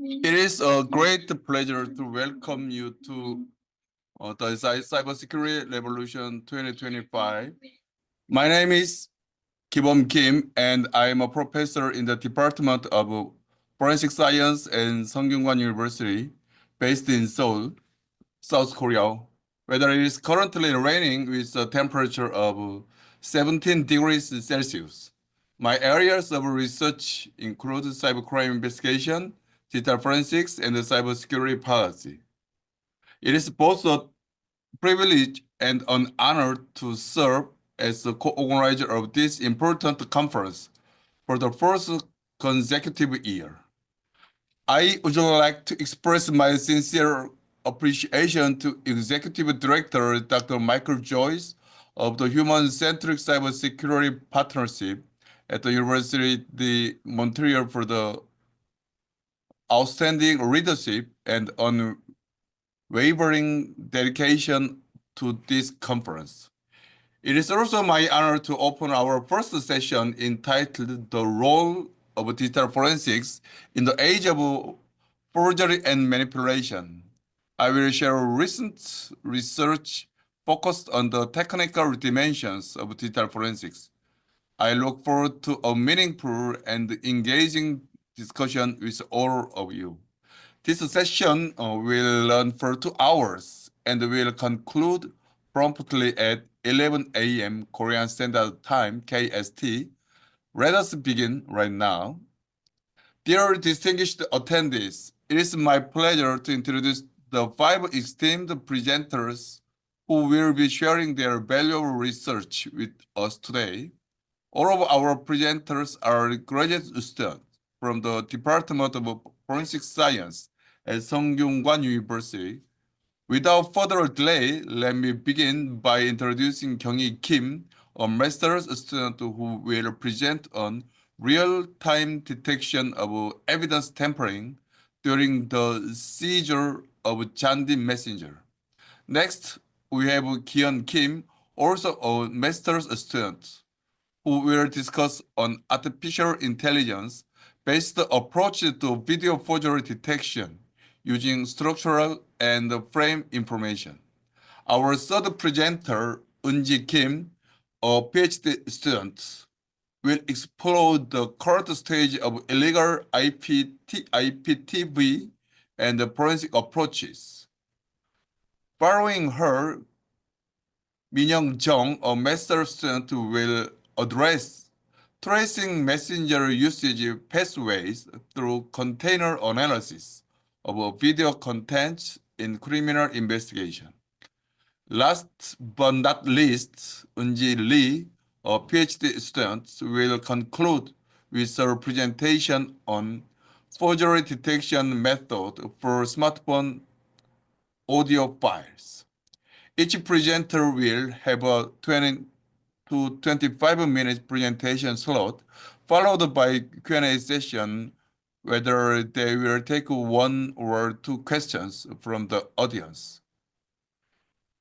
It is a great pleasure to welcome you to the Cybersecurity Revolution 2025. My name is Gibum Kim, and I am a professor in the Department of Forensic Science at Sungkyunkwan University, based in Seoul, South Korea. Whether it is currently raining with a temperature of 17 degrees Celsius. My areas of research include cybercrime investigation, digital forensics, and cybersecurity policy. It is both a privilege and an honor to serve as the co-organizer of this important conference for the first consecutive year. I would like to express my sincere appreciation to Executive Director Dr. Michael Joyce of the Human-Centric Cybersecurity Partnership at the University of Montreal for the outstanding leadership and unwavering dedication to this conference. It is also my honor to open our first session entitled The Role of Digital Forensics in the Age of Forgery and Manipulation. I will share recent research focused on the technical dimensions of digital forensics. I look forward to a meaningful and engaging discussion with all of you. This session will run for 2 hours and will conclude promptly at 11 a.m. Korean Standard Time, KST. Let us begin right now. Dear distinguished attendees, it is my pleasure to introduce the 5 esteemed presenters who will be sharing their valuable research with us today. All of our presenters are graduate students from the Department of Forensic Science at Sungkyunkwan University. Without further delay, let me begin by introducing Kyunghee Kim, a master's student who will present on real-time detection of evidence tampering during the seizure of Jandi messenger. Next, we have Kiyeon Kim, also a master's student, who will discuss on artificial intelligence-based approach to video forgery detection using structural and frame information. Our third presenter, Eunji Kim, a PhD student, will explore the current stage of illegal IPTV and the forensic approaches. Following her, Minyeong Jeong, a master's student, will address tracing messenger usage pathways through container analysis of video content in criminal investigation. Last but not least, Eunji Lee, a PhD student, will conclude with a presentation on forgery detection method for smartphone audio files. Each presenter will have a 20 to 25 minute presentation slot, followed by Q&A session, whether they will take 1 or 2 questions from the audience.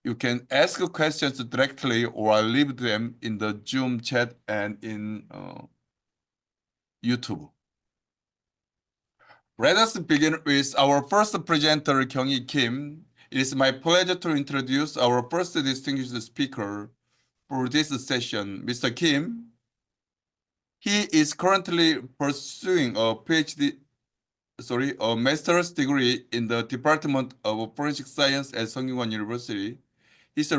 You can ask questions directly or leave them in the Zoom chat and in YouTube. Let us begin with our first presenter, Kyunghee Kim. It is my pleasure to introduce our first distinguished speaker for this session, Mr. Kim. He is currently pursuing a master's degree in the Department of Forensic Science at Sungkyunkwan University. His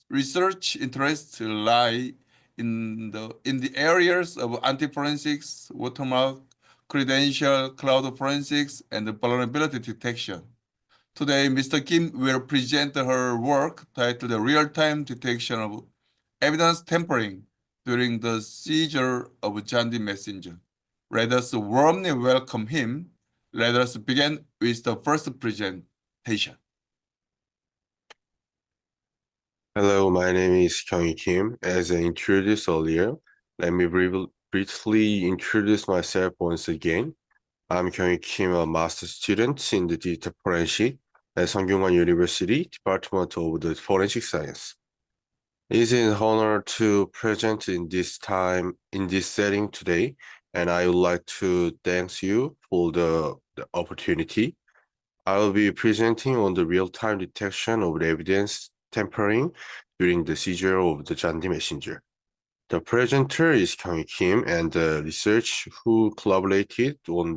research interests lie in the areas of anti-forensics, watermark, credential, cloud forensics, and vulnerability detection. Today, Mr. Kim will present her work titled Real-Time Detection of Evidence Tampering during the Seizure of Jandi Messenger. Let us warmly welcome him. Let us begin with the first presentation. Hello, my name is Kyunghee Kim. As I introduced earlier, let me briefly introduce myself once again. I'm Kyunghee Kim, a master's student in the digital forensic at Sungkyunkwan University, Department of the Forensic Science. It is an honor to present in this setting today, and I would like to thank you for the the opportunity. I will be presenting on the real-time detection of the evidence tampering during the seizure of the Jandi messenger. The presenter is Kyunghee Kim, and the research who collaborated on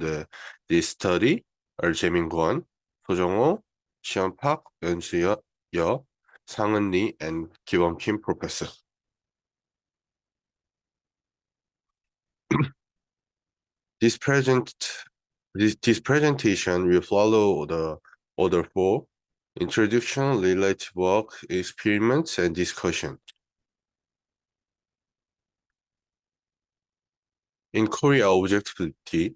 this study are Jae-min Sojeong, Sean Park, Eunji, Sang-eun Lee, and Gibum Kim professor. This presentation will follow the order for introduction, related work, experiments, and discussion. In Korea, objectivity,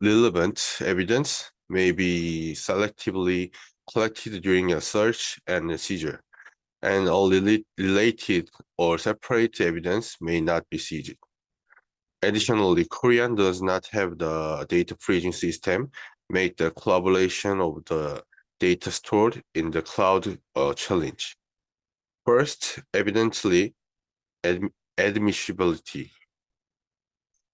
relevant evidence may be selectively collected during a search and a seizure, and all related or separate evidence may not be seized. Additionally, Korea does not have the data freezing system, make the collaboration of the data stored in the cloud challenge. First, evidently, admissibility.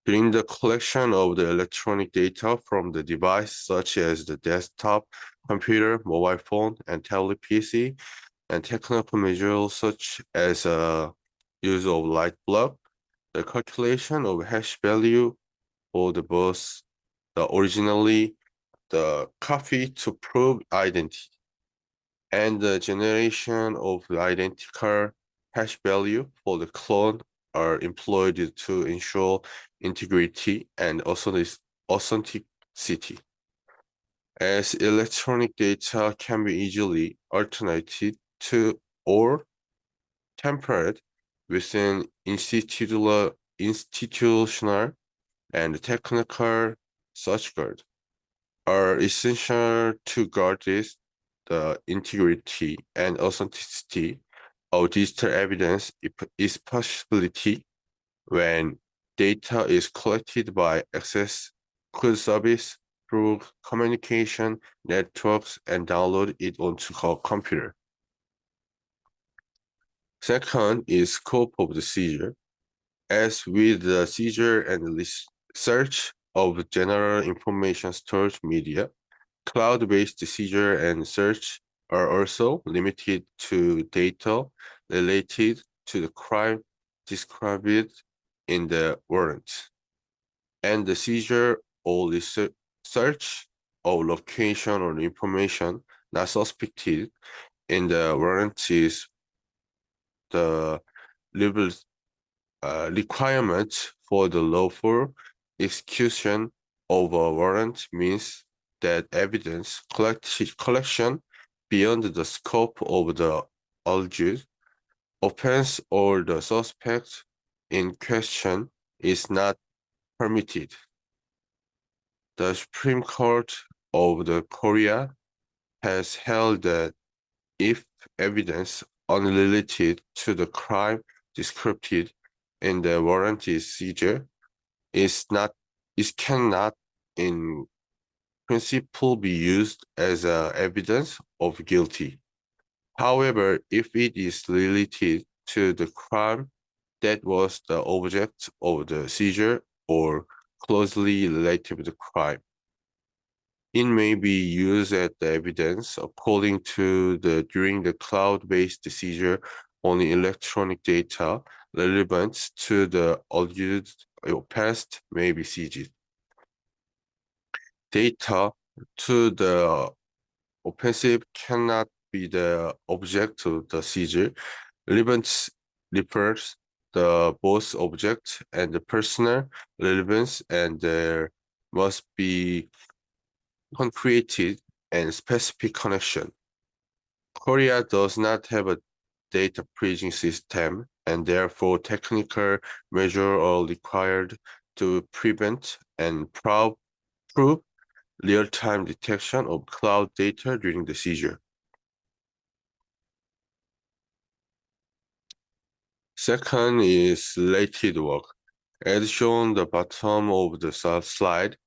During the collection of the electronic data from the device, such as the desktop, computer, mobile phone, and tablet PC, and technical measures such as use of light bulb, the calculation of hash value for the both originally the copy to prove identity, and the generation of the identical hash value for the clone are employed to ensure integrity and authenticity. As electronic data can be easily alternated to or tempered within institutional and technical safeguards are essential to guard the integrity and authenticity of digital evidence, especially when data is collected by access code service through communication networks and download it onto a computer. Second is scope of the seizure. As with the seizure and search of general information storage media, cloud-based seizure and search are also limited to data related to the crime described in the warrant. And the seizure or search of location or information not suspected in the warrant is the requirement for the lawful execution of a warrant means that evidence collection beyond the scope of the alleged offense or the suspect in question is not permitted. The Supreme Court of the Korea has held that if evidence unrelated to the crime described in the warrant is seizure, it cannot in principle be used as evidence of guilty. However, if it is related to the crime that was the object of the seizure or closely related to the crime, it may be used as the evidence according to during the cloud-based seizure only electronic data relevant to the alleged past may be seized. Data to the offensive cannot be the object of the seizure. Relevance refers the both object and the personal relevance, and there must be concrete and specific connection. Korea does not have a data freezing system, and therefore technical measures are required to prevent and prove real-time detection of cloud data during the seizure. Second is related work. As shown the bottom of the slide,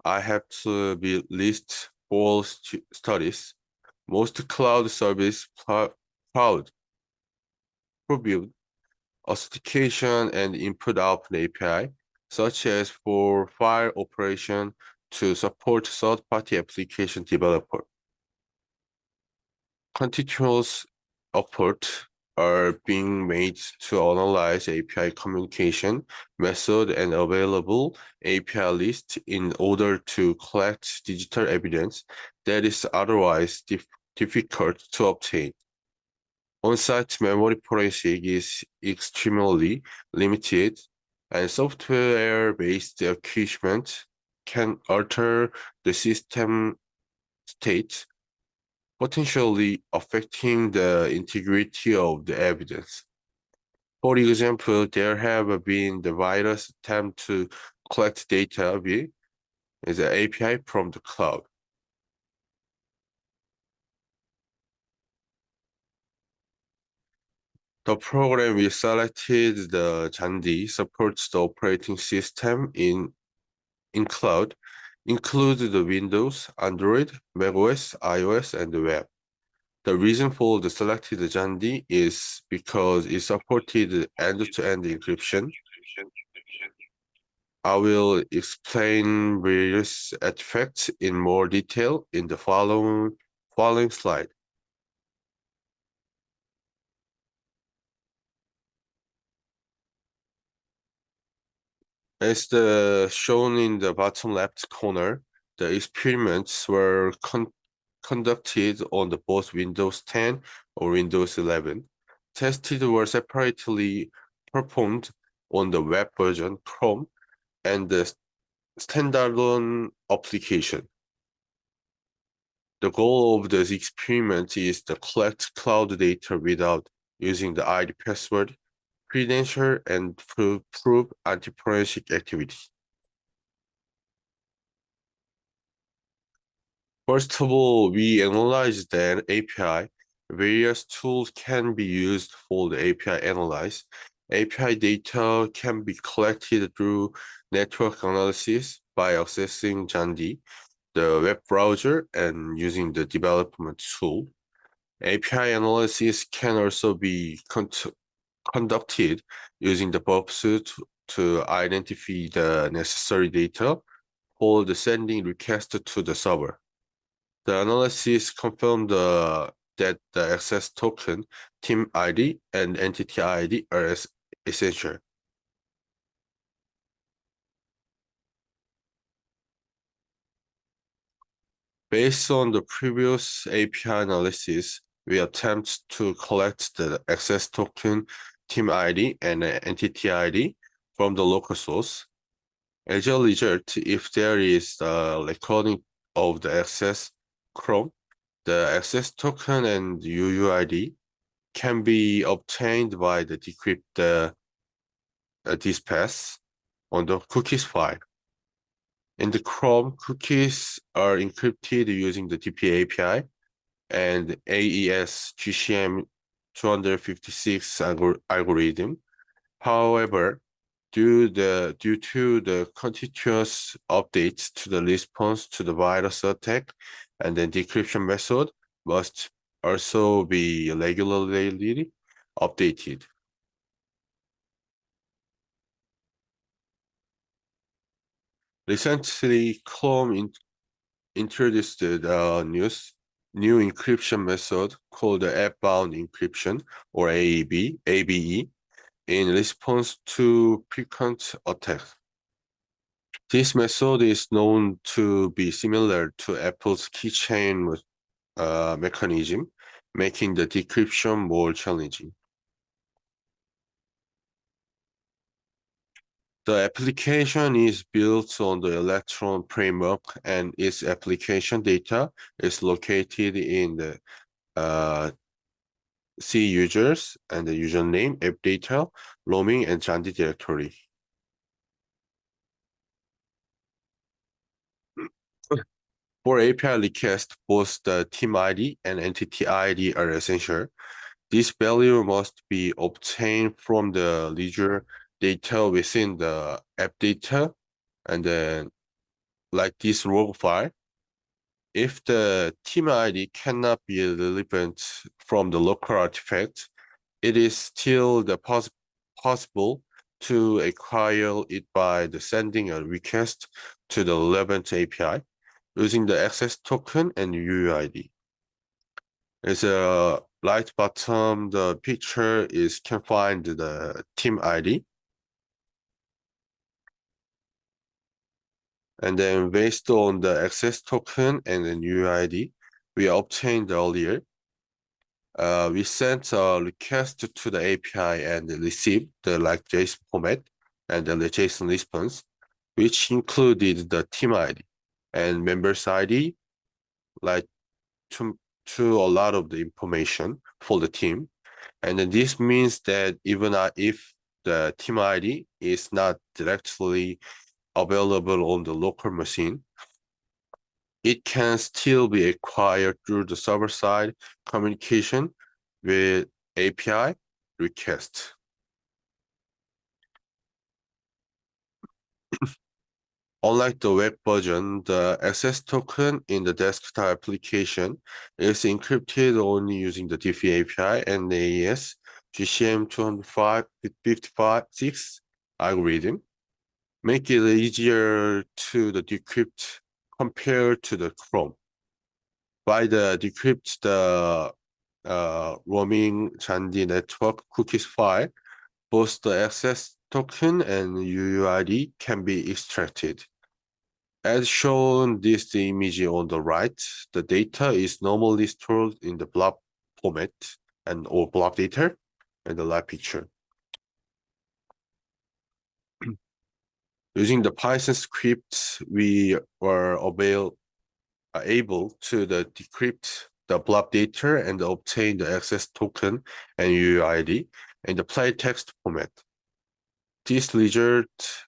I have to list 4 studies. Most cloud service provide authentication and input-output API, such as for file operation, to support third-party application developer. Continuous efforts are being made to analyze API communication method and available API list in order to collect digital evidence that is otherwise difficult to obtain. On-site memory forensic is extremely limited, and software-based accusation can alter the system state, potentially affecting the integrity of the evidence. For example, there have been the virus attempt to collect data via the API from the cloud. The program we selected, the Jandi, supports the operating system in cloud, includes the Windows, Android, macOS, iOS, and the web. The reason for the selected Jandi is because it supported end-to-end encryption. I will explain various artifacts in more detail in the following slide. As shown in the bottom left corner, the experiments were conducted on both Windows 10 or Windows 11. Tested were separately performed on the web version Chrome and the standalone application. The goal of this experiment is to collect cloud data without using the ID password, credential, and prove anti-forensic activity. First of all, we analyzed the API. Various tools can be used for the API analyze. API data can be collected through network analysis by accessing Jandi, the web browser, and using the development tool. API analysis can also be conducted using the pursuit to identify the necessary data for the sending request to the server. The analysis confirmed that the access token, team ID, and entity ID are essential. Based on the previous API analysis, we attempt to collect the access token, team ID, and entity ID from the local source. As a result, if there is a recording of the access Chrome, the access token and UUID can be obtained by the decrypt this path on the cookies file. In the Chrome, cookies are encrypted using the DP API and AES GCM 256 algorithm. However, due to the continuous updates to the response to the virus attack, and the decryption method must also be regularly updated. Recently, Chrome introduced a new encryption method called the app-bound encryption, or ABE, in response to frequent attacks. This method is known to be similar to Apple's keychain mechanism, making the decryption more challenging. The application is built on the Electron framework, and its application data is located in the C users and the username, app data, roaming, and Jandi directory. For API request, both the team ID and entity ID are essential. This value must be obtained from the ledger data within the app data, and then like this log file. If the team ID cannot be relevant from the local artifact, it is still possible to acquire it by the sending a request to the relevant API using the access token and UUID. It's a right bottom, the picture is can find the team ID. And then based on the access token and the UUID we obtained earlier, we sent a request to the API and received the JSON format and the JSON response, which included the team ID and members ID, to a lot of the information for the team. And then this means that even if the team ID is not directly available on the local machine, it can still be acquired through the server-side communication with API request. Unlike the web version, the access token in the desktop application is encrypted only using the Diffie API and the AES GCM255.6 algorithm, make it easier to decrypt compared to the Chrome. By the decrypt the roaming Jandi network cookies file, both the access token and UUID can be extracted. As shown this image on the right, the data is normally stored in the blob format or blob data and the live picture. Using the Python script, we were able to decrypt the blob data and obtain the access token and UUID in the plain text format. This result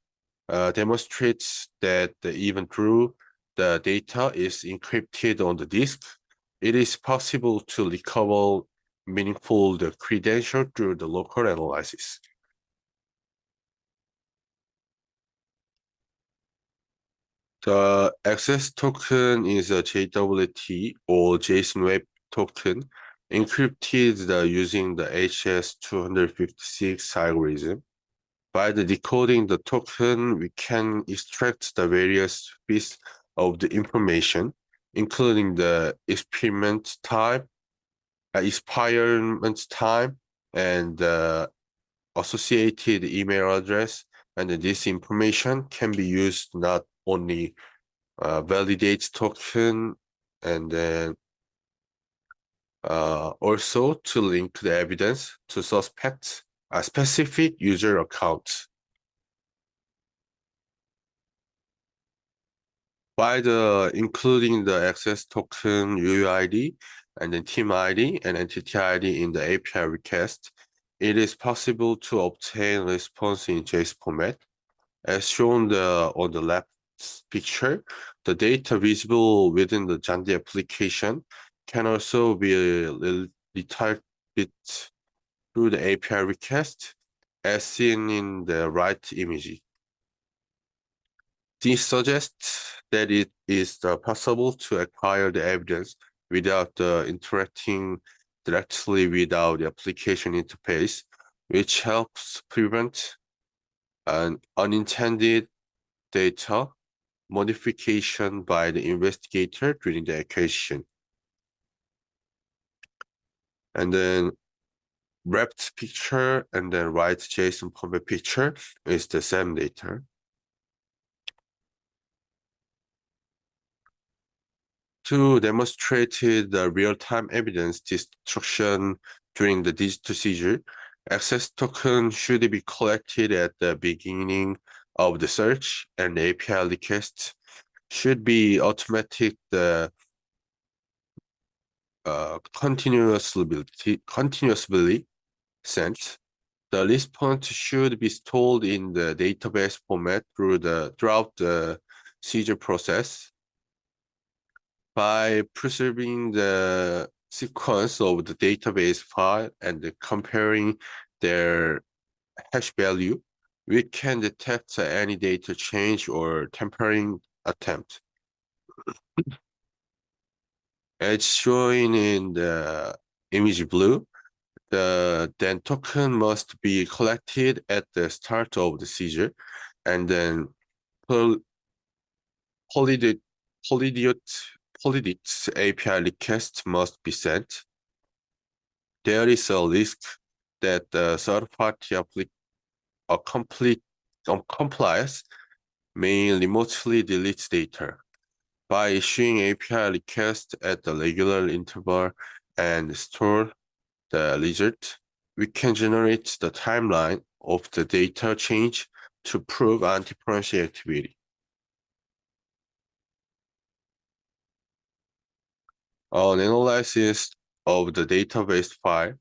demonstrates that even though the data is encrypted on the disk, it is possible to recover meaningful credential through the local analysis. The access token is a JWT or JSON Web Token encrypted using the HS256 algorithm. By decoding the token, we can extract the various bits of the information, including the experiment type, and the associated email address. And this information can be used not only validate token and then also to link the evidence to suspect a specific user account. By including the access token UUID and then team ID and entity ID in the API request, it is possible to obtain response in JSON format. As shown on the left picture, the data visible within the Jandi application can also be retyped through the API request as seen in the right image. This suggests that it is possible to acquire the evidence without interacting directly without the application interface, which helps prevent an unintended data modification by the investigator during the acquisition. And then wrapped picture and then right JSON format picture is the same data. To demonstrate the real-time evidence destruction during the digital seizure, access token should be collected at the beginning of the search, and the API request should be automatic continuously sent. The response should be stored in the database format throughout the seizure process. By preserving the sequence of the database file and comparing their hash value, we can detect any data change or tampering attempt. As shown in the image blue, the token must be collected at the start of the seizure and then polydit, polydit API request must be sent, there is a risk that the third-party compliance may remotely delete data. By issuing API requests at the regular interval and store the result, we can generate the timeline of the data change to prove anti-piracy activity. An analysis of the database file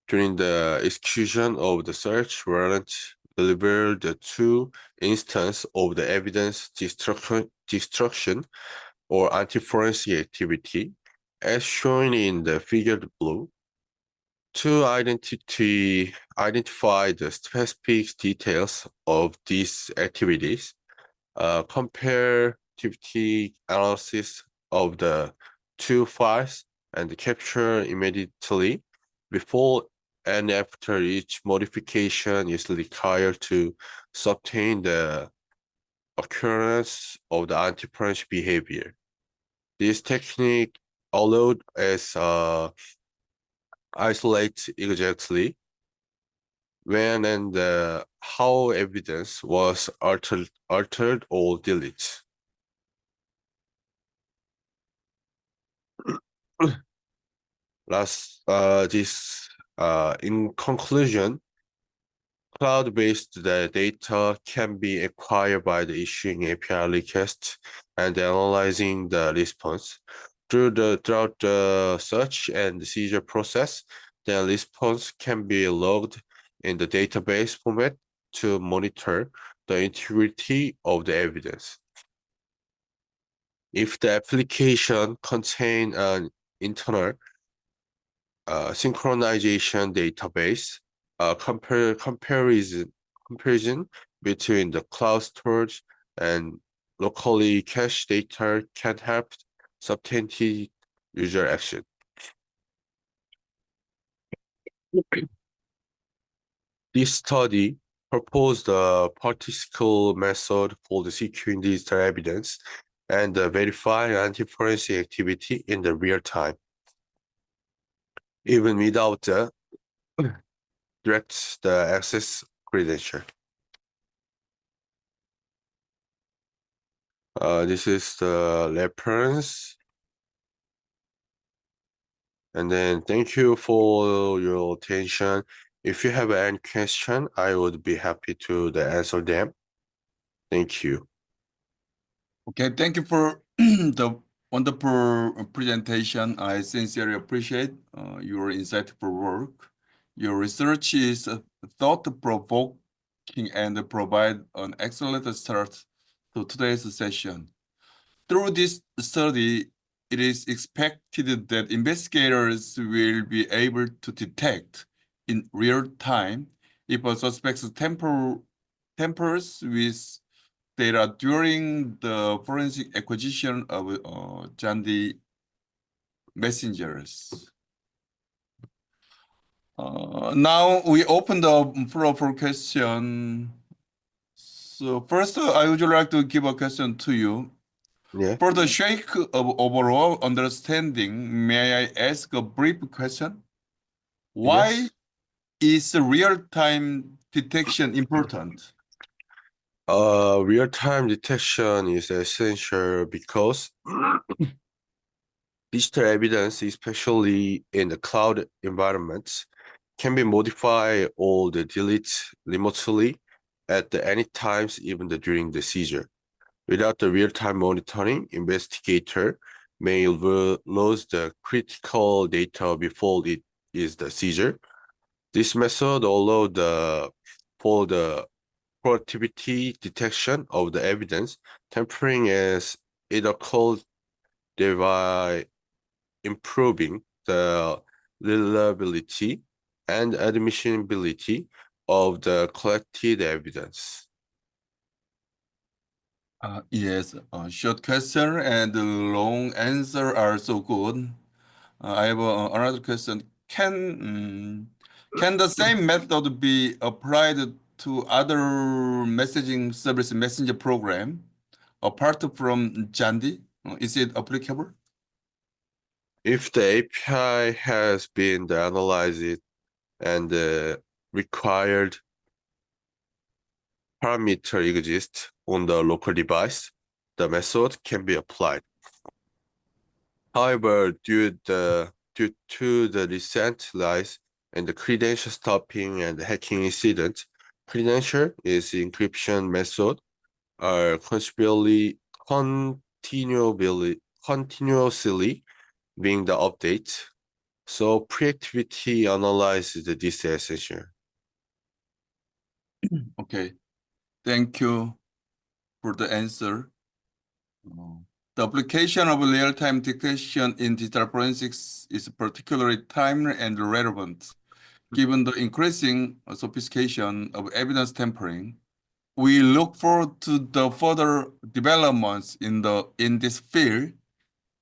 during the execution of the search warrant delivered the two instances of the evidence destruction or anti-forensic activity, as shown in the figure below. To identify the specific details of these activities, comparativity analysis of the two files and capture immediately before and after each modification is required to sustain the occurrence of the anti-piracy behavior. This technique allowed us isolate exactly when and how evidence was altered or deleted. In conclusion, cloud-based data can be acquired by the issuing API request and analyzing the response. Throughout the search and seizure process, the response can be logged in the database format to monitor the integrity of the evidence. If the application contains an internal synchronization database, comparison between the cloud storage and locally cached data can help substantiate user action. This study proposed a particle method for the securing digital evidence and verifying anti-forensic activity in the real time, even without the direct access credential. This is the reference. And then thank you for your attention. If you have any question, I would be happy to answer them. Thank you. Okay, thank you for the wonderful presentation. I sincerely appreciate your insightful work. Your research is thought-provoking and provide an excellent start to today's session. Through this study, it is expected that investigators will be able to detect in real time if a suspect tampers with data during the forensic acquisition of Jandi messengers. Now we open the floor for question. So first, I would like to give a question to you. Yeah. For the sake of overall understanding, may I ask a brief question? Why is real-time detection important? Real-time detection is essential because digital evidence, especially in the cloud environments, can be modified or deleted remotely at any times, even during the seizure. Without the real-time monitoring, investigator may lose the critical data before it is the seizure. This method allows for the productivity detection of the evidence, tampering as it occurs, thereby improving the reliability and admissibility of the collected evidence. Yes, short question and long answer are so good. I have another question. Can the same method be applied to other messaging service messenger program apart from Jandi? Is it applicable? If the API has been analyzed and the required parameter exists on the local device, the method can be applied. However, due to the recent rise in the credential stuffing and hacking incident, credential is encryption method are continuously being the update. So pre-activity analysis this essential. Okay, thank you for the answer. The application of real-time detection in digital forensics is particularly timely and relevant, given the increasing sophistication of evidence tampering. We look forward to the further developments in this field.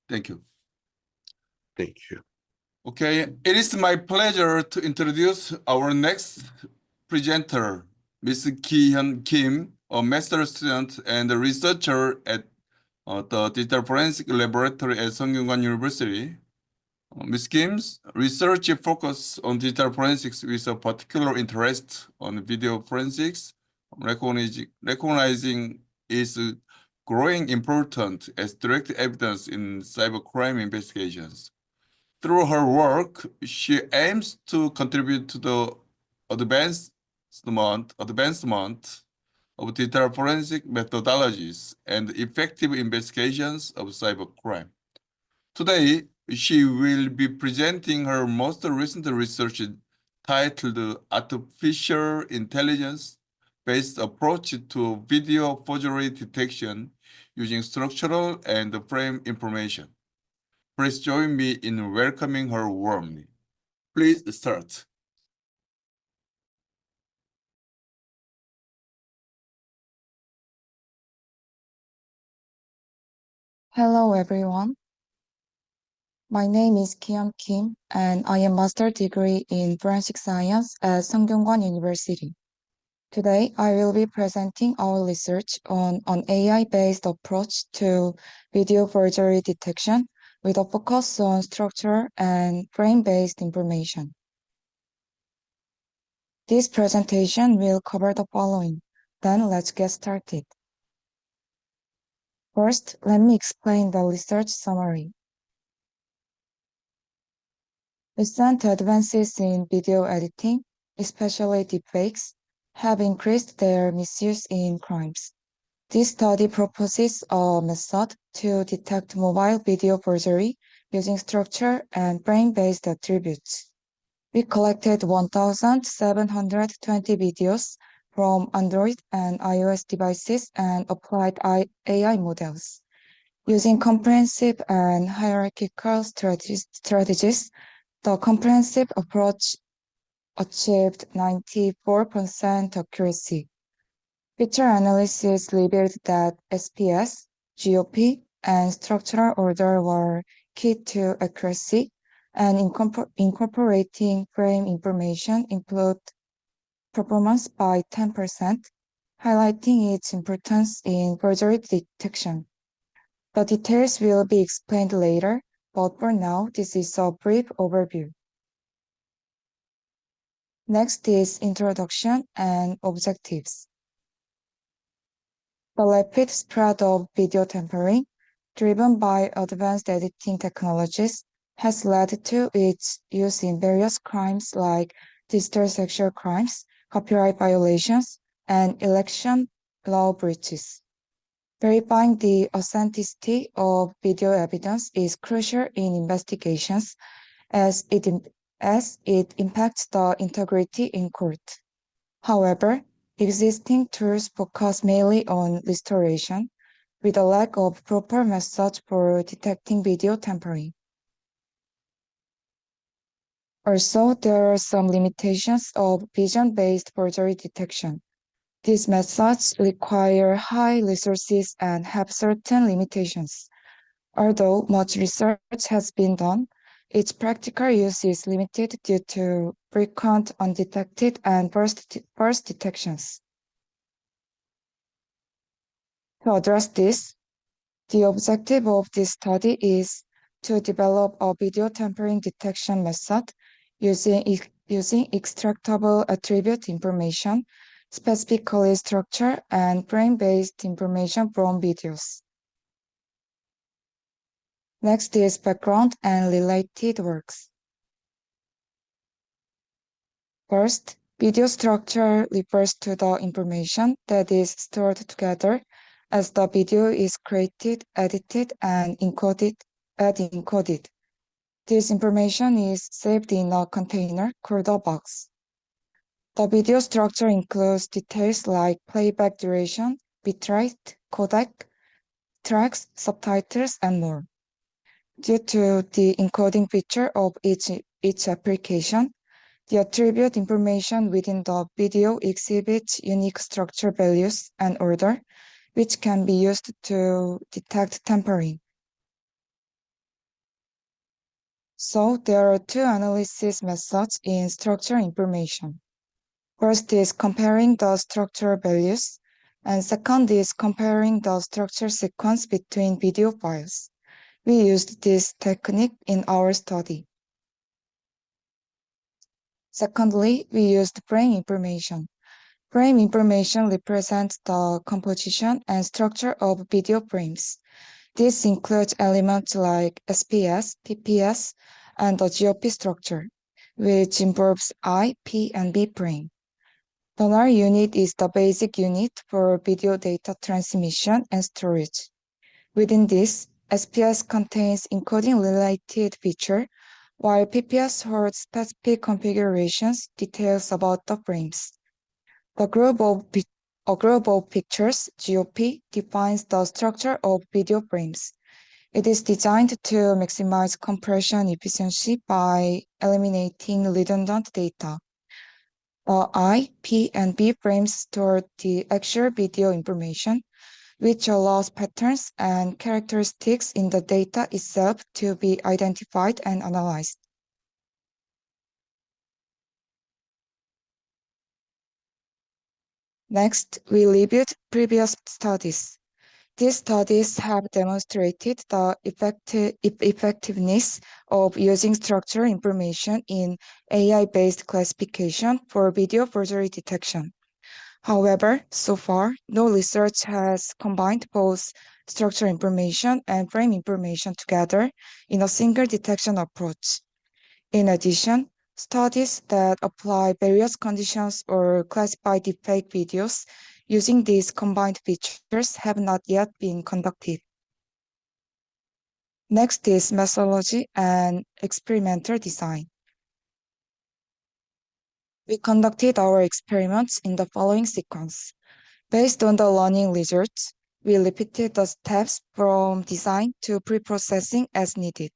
Thank you. Thank you. Okay, it is my pleasure to introduce our next presenter, Ms. Kiyeon Kim, a master student and a researcher at the Digital Forensic Laboratory at Sungkyunkwan University. Ms. Kim's research focuses on digital forensics with a particular interest on video forensics, recognizing its growing importance as direct evidence in cybercrime investigations. Through her work, she aims to contribute to the advancement of digital forensic methodologies and effective investigations of cybercrime. Today, she will be presenting her most recent research titled Artificial Intelligence-Based Approach to Video Forgery Detection using Structural and Frame Information. Please join me in welcoming her warmly. Please start. Hello, everyone. My name is Kiyeon Kim, and I am master's degree in forensic science at Sungkyunkwan University. Today, I will be presenting our research on an AI-based approach to video forgery detection with a focus on structure and frame-based information. This presentation will cover the following. Then let's get started. First, let me explain the research summary. Recent advances in video editing, especially deepfakes, have increased their misuse in crimes. This study proposes a method to detect mobile video forgery using structure and frame-based attributes. We collected 1,720 videos from Android and iOS devices and applied AI models. Using comprehensive and hierarchical strategies, the comprehensive approach achieved 94% accuracy. Feature analysis revealed that SPS, GOP, and structural order were key to accuracy, and incorporating frame information improved performance by 10%, highlighting its importance in forgery detection. The details will be explained later, but for now, this is a brief overview. Next is introduction and objectives. The rapid spread of video tampering, driven by advanced editing technologies, has led to its use in various crimes like digital sexual crimes, copyright violations, and election law breaches. Verifying the authenticity of video evidence is crucial in investigations as it impacts the integrity in court. However, existing tools focus mainly on restoration, with a lack of proper methods for detecting video tampering. Also, there are some limitations of vision-based forgery detection. These methods require high resources and have certain limitations. Although much research has been done, Its practical use is limited due to frequent undetected and burst detections. To address this, the objective of this study is to develop a video tampering detection method using extractable attribute information, specifically structure and frame-based information from videos. Next is background and related works. First, video structure refers to the information that is stored together as the video is created, edited, and encoded. This information is saved in a container called a box. The video structure includes details like playback duration, bitrate, codec, tracks, subtitles, and more. Due to the encoding feature of each application, the attribute information within the video exhibits unique structure values and order, which can be used to detect tampering. So there are two analysis methods in structure information. First is comparing the structure values, and second is comparing the structure sequence between video files. We used this technique in our study. Secondly, we used frame information. Frame information represents the composition and structure of video frames. This includes elements like SPS, PPS, and the GOP structure, which involves I, P, and B frame. The null unit is the basic unit for video data transmission and storage. Within this, SPS contains encoding-related feature, while PPS holds specific configurations, details about the frames. A group of pictures, GOP, defines the structure of video frames. It is designed to maximize compression efficiency by eliminating redundant data. The I, P, and B frames store the actual video information, which allows patterns and characteristics in the data itself to be identified and analyzed. Next, we reviewed previous studies. These studies have demonstrated the effectiveness of using structural information in AI-based classification for video forgery detection. However, so far, no research has combined both structural information and frame information together in a single detection approach. In addition, studies that apply various conditions or classify deepfake videos using these combined features have not yet been conducted. Next is methodology and experimental design. We conducted our experiments in the following sequence. Based on the learning results, we repeated the steps from design to pre-processing as needed.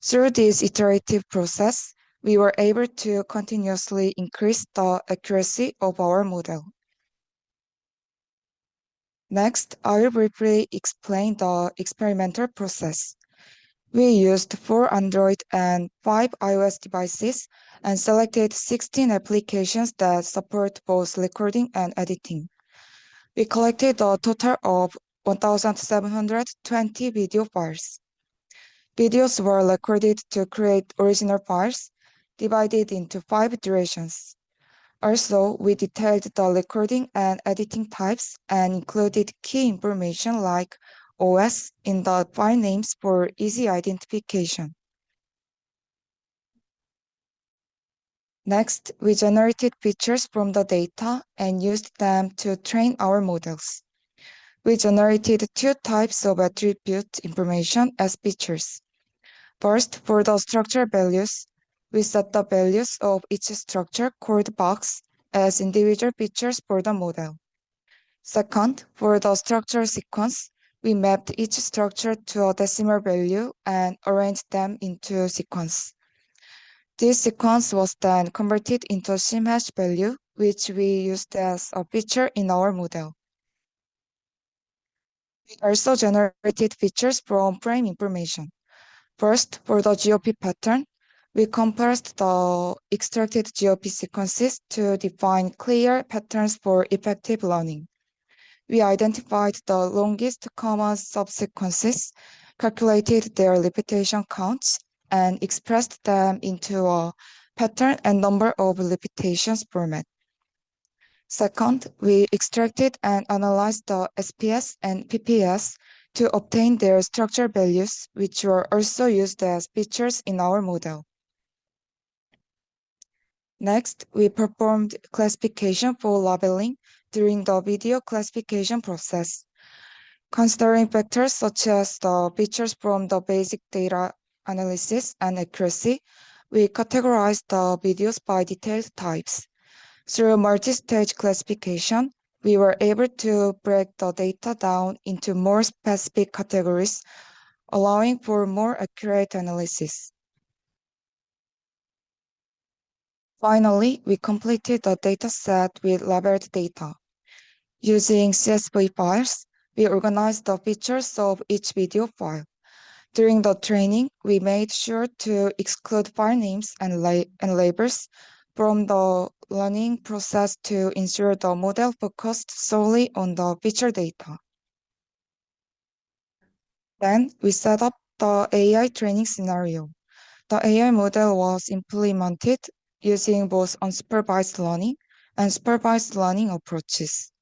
Through this iterative process, we were able to continuously increase the accuracy of our model. Next, I will briefly explain the experimental process. We used 4 Android and 5 iOS devices and selected 16 applications that support both recording and editing. We collected a total of 1,720 video files. Videos were recorded to create original files, divided into 5 durations. Also, we detailed the recording and editing types and included key information like OS in the file names for easy identification. Next, we generated pictures from the data and used them to train our models. We generated 2 types of attribute information as pictures. First, for the structure values, we set the values of each structure called box as individual pictures for the model. Second, for the structure sequence, we mapped each structure to a decimal value and arranged them into sequence. This sequence was then converted into a SIM-hash value, which we used as a feature in our model. We also generated features from frame information. First, for the GOP pattern, we compressed the extracted GOP sequences to define clear patterns for effective learning. We identified the longest common subsequences, calculated their repetition counts, and expressed them into a pattern and number of repetitions format. Second, we extracted and analyzed the SPS and PPS to obtain their structure values, which were also used as features in our model. Next, we performed classification for labeling during the video classification process. Considering factors such as the features from the basic data analysis and accuracy, we categorized the videos by detailed types. Through multi-stage classification, we were able to break the data down into more specific categories, allowing for more accurate analysis. Finally, we completed the dataset with labeled data. Using CSV files, we organized the features of each video file. During the training, we made sure to exclude file names and labels from the learning process to ensure the model focused solely on the feature data. Then we set up the AI training scenario. The AI model was implemented using both unsupervised learning and supervised learning approaches.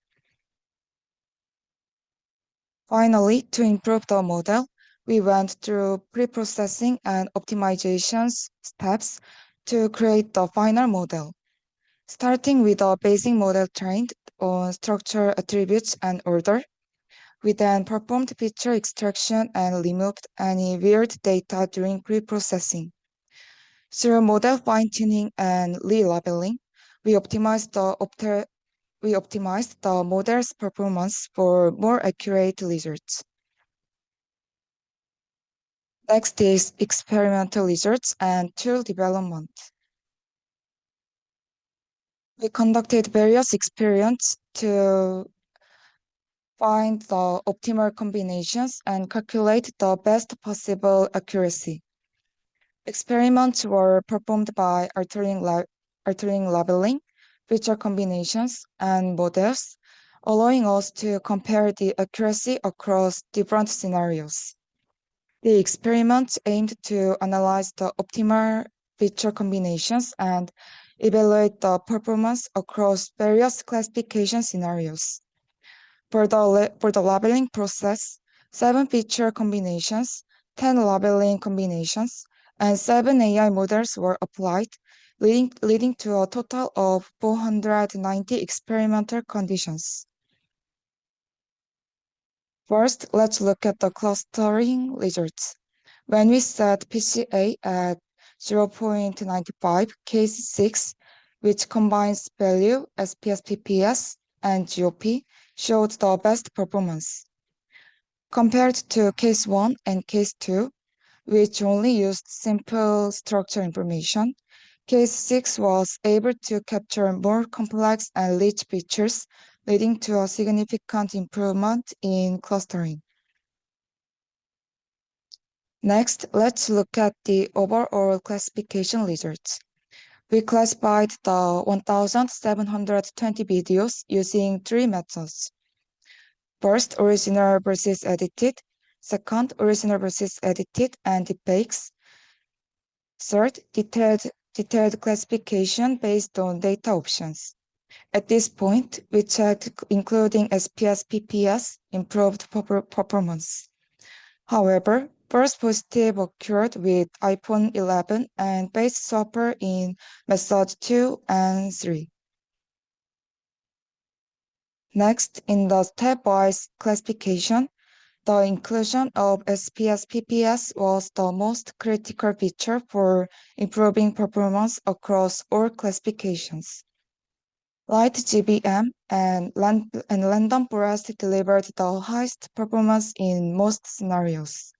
Finally, to improve the model, we went through pre-processing and optimization steps to create the final model. Starting with a basic model trained on structure, attributes, and order, we then performed feature extraction and removed any weird data during pre-processing. Through model fine-tuning and relabeling, we optimized the model's performance for more accurate results. Next is experimental results and tool development. We conducted various experiments to find the optimal combinations and calculate the best possible accuracy. Experiments were performed by altering labeling, feature combinations, and models, allowing us to compare the accuracy across different scenarios. The experiments aimed to analyze the optimal feature combinations and evaluate the performance across various classification scenarios. For the labeling process, 7 feature combinations, 10 labeling combinations, and 7 AI models were applied, leading to a total of 490 experimental conditions. First, let's look at the clustering results. When we set PCA at 0.95, case 6, which combines value, SPS, PPS, and GOP, showed the best performance. Compared to case 1 and case 2, which only used simple structure information, case 6 was able to capture more complex and rich features, leading to a significant improvement in clustering. Next, let's look at the overall classification results. We classified the 1,720 videos using 3 methods. First, original versus edited. Second, original versus edited and deepfakes. Third, detailed classification based on data options. At this point, we checked including SPS, PPS, improved performance. However, false positive occurred with iPhone 11 and base swapper in method 2 and 3. Next, in the stepwise classification, the inclusion of SPS PPS was the most critical feature for improving performance across all classifications. Light GBM and random forest delivered the highest performance in most scenarios.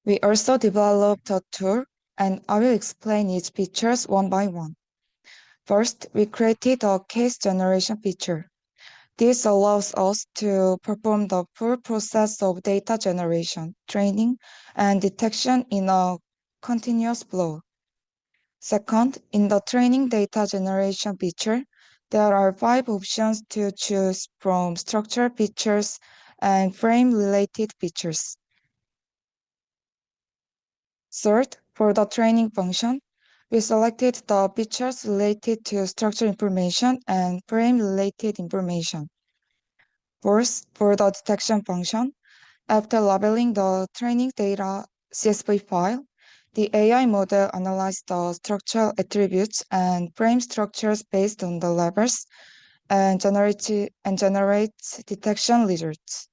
We also developed a tool, and I will explain its features one by one. First, we created a case generation feature. This allows us to perform the full process of data generation, training, and detection in a continuous flow. Second, in the training data generation feature, there are 5 options to choose from: structure features and frame-related features. Third, for the training function, we selected the features related to structure information and frame-related information. Fourth, for the detection function, after labeling the training data CSV file, the AI model analyzes the structural attributes and frame structures based on the labels and generates detection results.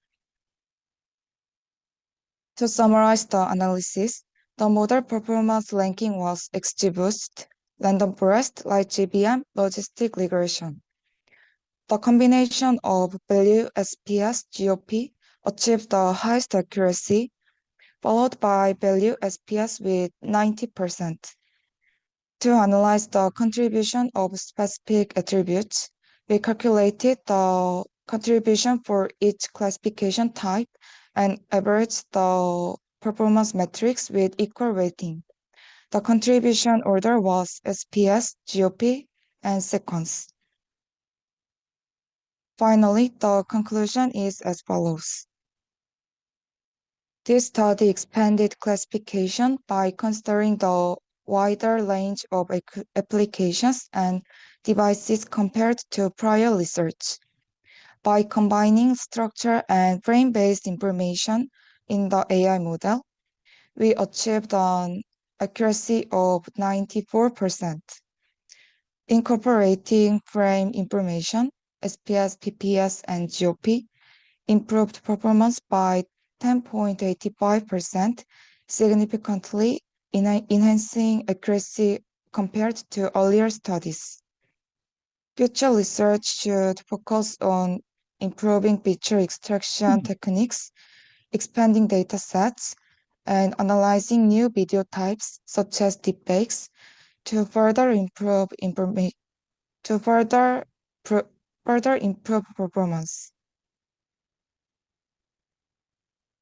To summarize the analysis, the model performance ranking was XGBoost, random forest, light GBM, logistic regression. The combination of value SPS GOP achieved the highest accuracy, followed by value SPS with 90%. To analyze the contribution of specific attributes, we calculated the contribution for each classification type and averaged the performance metrics with equal rating. The contribution order was SPS, GOP, and sequence. Finally, the conclusion is as follows. This study expanded classification by considering the wider range of applications and devices compared to prior research. By combining structure and frame-based information in the AI model, we achieved an accuracy of 94%. Incorporating frame information, SPS, PPS, and GOP improved performance by 10.85%, significantly enhancing accuracy compared to earlier studies. Future research should focus on improving feature extraction techniques, expanding data sets, and analyzing new video types such as deepfakes to further improve performance.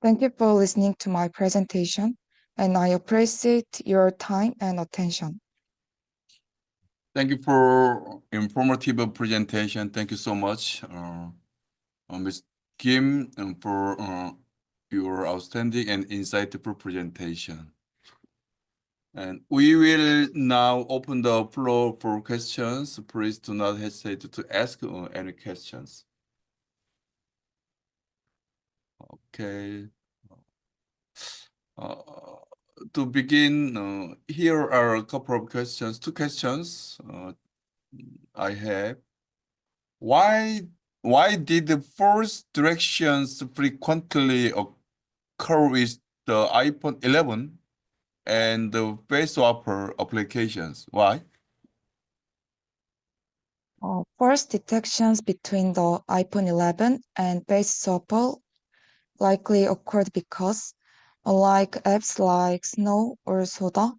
Thank you for listening to my presentation, and I appreciate your time and attention. Thank you for informative presentation. Thank you so much, Ms. Kim, for your outstanding and insightful presentation. And we will now open the floor for questions. Please do not hesitate to ask any questions. Okay. To begin, here are a couple of questions, 2 questions I have. Why did the force directions frequently occur with the iPhone 11 and the face swapper applications? Why? Force detections between the iPhone 11 and face swapper likely occurred because, unlike apps like Snow or Soda,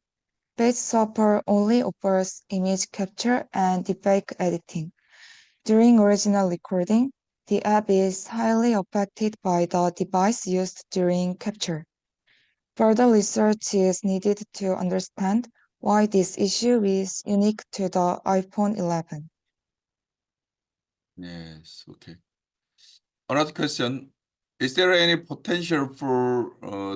face swapper only offers image capture and deepfake editing. During original recording, the app is highly affected by the device used during capture. Further research is needed to understand why this issue is unique to the iPhone 11. Yes, okay. Another question. Is there any potential for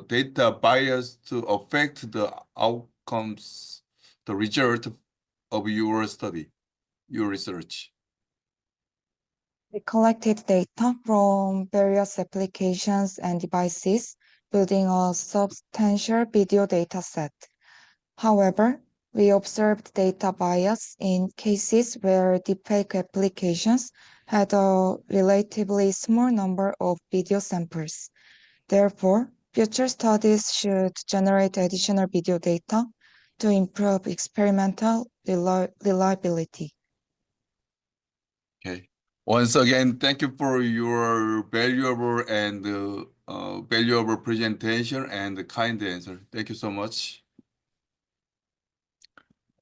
data bias to affect the outcomes, the result of your study, your research? We collected data from various applications and devices, building a substantial video data set. However, we observed data bias in cases where deepfake applications had a relatively small number of video samples. Therefore, future studies should generate additional video data to improve experimental reliability. Okay. Once again, thank you for your valuable presentation and kind answer. Thank you so much.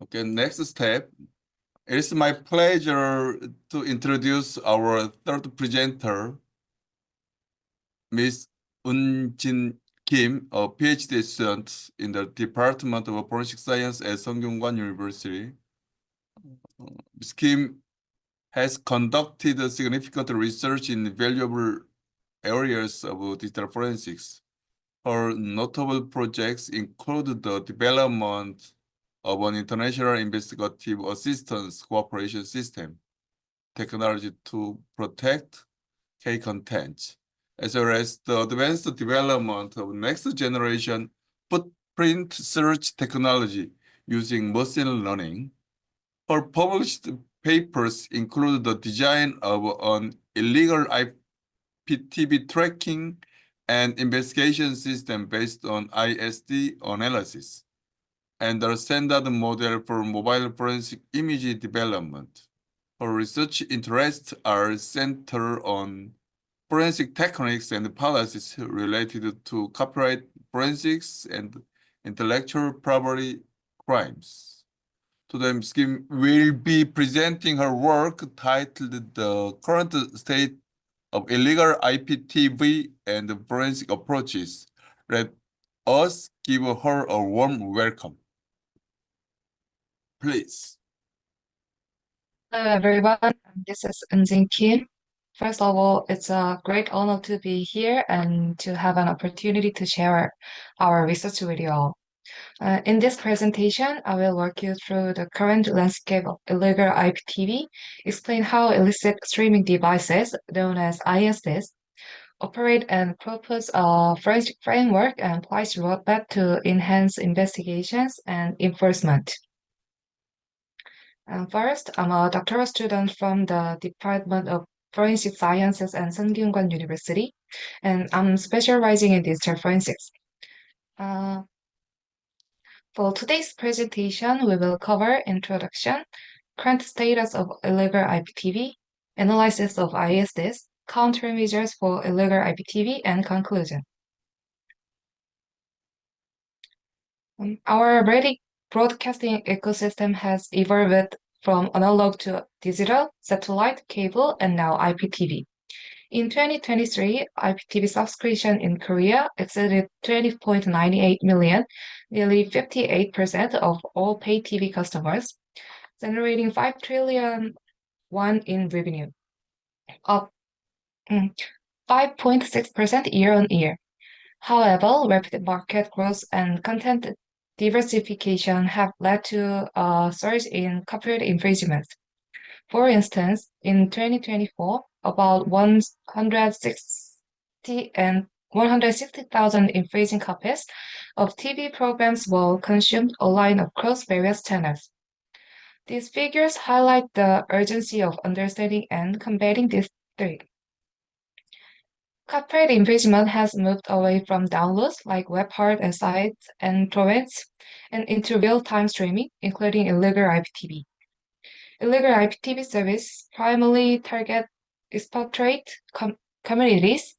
Okay, next step. It is my pleasure to introduce our third presenter, Ms. Eunjin Kim, a PhD student in the Department of Forensic Science at Sungkyunkwan University. Ms. Kim has conducted significant research in valuable areas of digital forensics. Her notable projects include the development of an international investigative assistance cooperation system, technology to protect K-content, as well as the advanced development of next-generation footprint search technology using machine learning. Her published papers include the design of an illegal IPTV tracking and investigation system based on ISD analysis, and the standard model for mobile forensic image development. Her research interests are centered on forensic techniques and policies related to copyright forensics and intellectual property crimes. Today, Ms. Kim will be presenting her work titled The Current State of Illegal IPTV and Forensic Approaches. Let us give her a warm welcome. Please. Hello, everyone. This is Eunjin Kim. First of all, it's a great honor to be here and to have an opportunity to share our research with you all. In this presentation, I will walk you through the current landscape of illegal IPTV, explain how illicit streaming devices, known as ISDs, operate, and propose a forensic framework and policy roadmap to enhance investigations and enforcement. First, I'm a doctoral student from the Department of Forensic Sciences at Sungkyunkwan University, and I'm specializing in digital forensics. For today's presentation, we will cover introduction, current status of illegal IPTV, analysis of ISDs, countermeasures for illegal IPTV, and conclusion. Our broadcasting ecosystem has evolved from analog to digital, satellite, cable, and now IPTV. In 2023, IPTV subscription in Korea exceeded 20.98 million, nearly 58% of all pay TV customers, generating 5 trillion won in revenue, up 5.6% year-on-year. However, rapid market growth and content diversification have led to a surge in copyright infringements. For instance, in 2024, about 160,000 infringing copies of TV programs were consumed online across various channels. These figures highlight the urgency of understanding and combating this threat. Copyright infringement has moved away from downloads like web hard and sites and torrents and into real-time streaming, including illegal IPTV. Illegal IPTV service primarily target expatriate communities.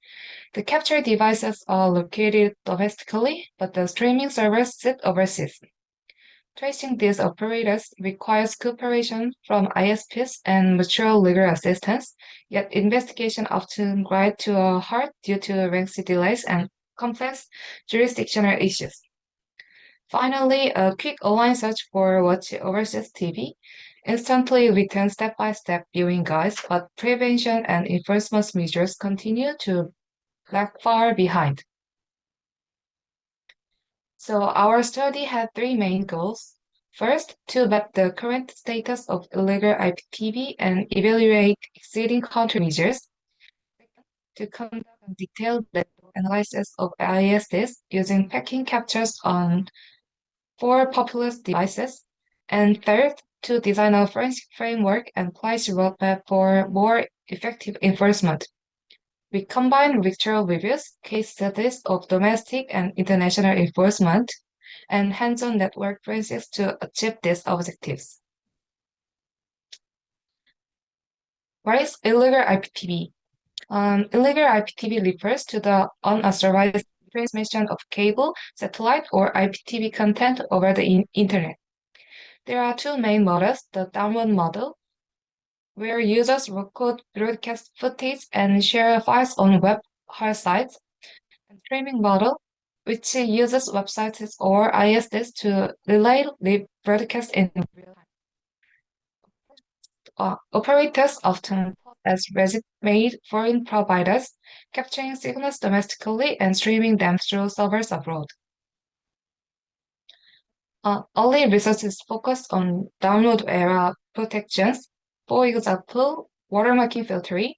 The captured devices are located domestically, but the streaming servers sit overseas. Tracing these operators requires cooperation from ISPs and mutual legal assistance, yet investigation often grind to a halt due to lengthy delays and complex jurisdictional issues. Finally, a quick online search for watch overseas TV instantly returns step-by-step viewing guides, but prevention and enforcement measures continue to lag far behind. So our study had 3 main goals. First, to map the current status of illegal IPTV and evaluate existing countermeasures. Second, to conduct a detailed analysis of ISDs using packing captures on 4 populous devices. And third, to design a forensic framework and policy roadmap for more effective enforcement. We combine virtual reviews, case studies of domestic and international enforcement, and hands-on network forensics to achieve these objectives. What is illegal IPTV? Illegal IPTV refers to the unauthorized transmission of cable, satellite, or IPTV content over the internet. There are two main models: the download model, where users record broadcast footage and share files on web sites, and streaming model, which uses websites or ISPs to relay live broadcast in real time. Operators often pose as resume-made foreign providers, capturing signals domestically and streaming them through servers abroad. Early research is focused on download era protections, for example, watermarking filtering,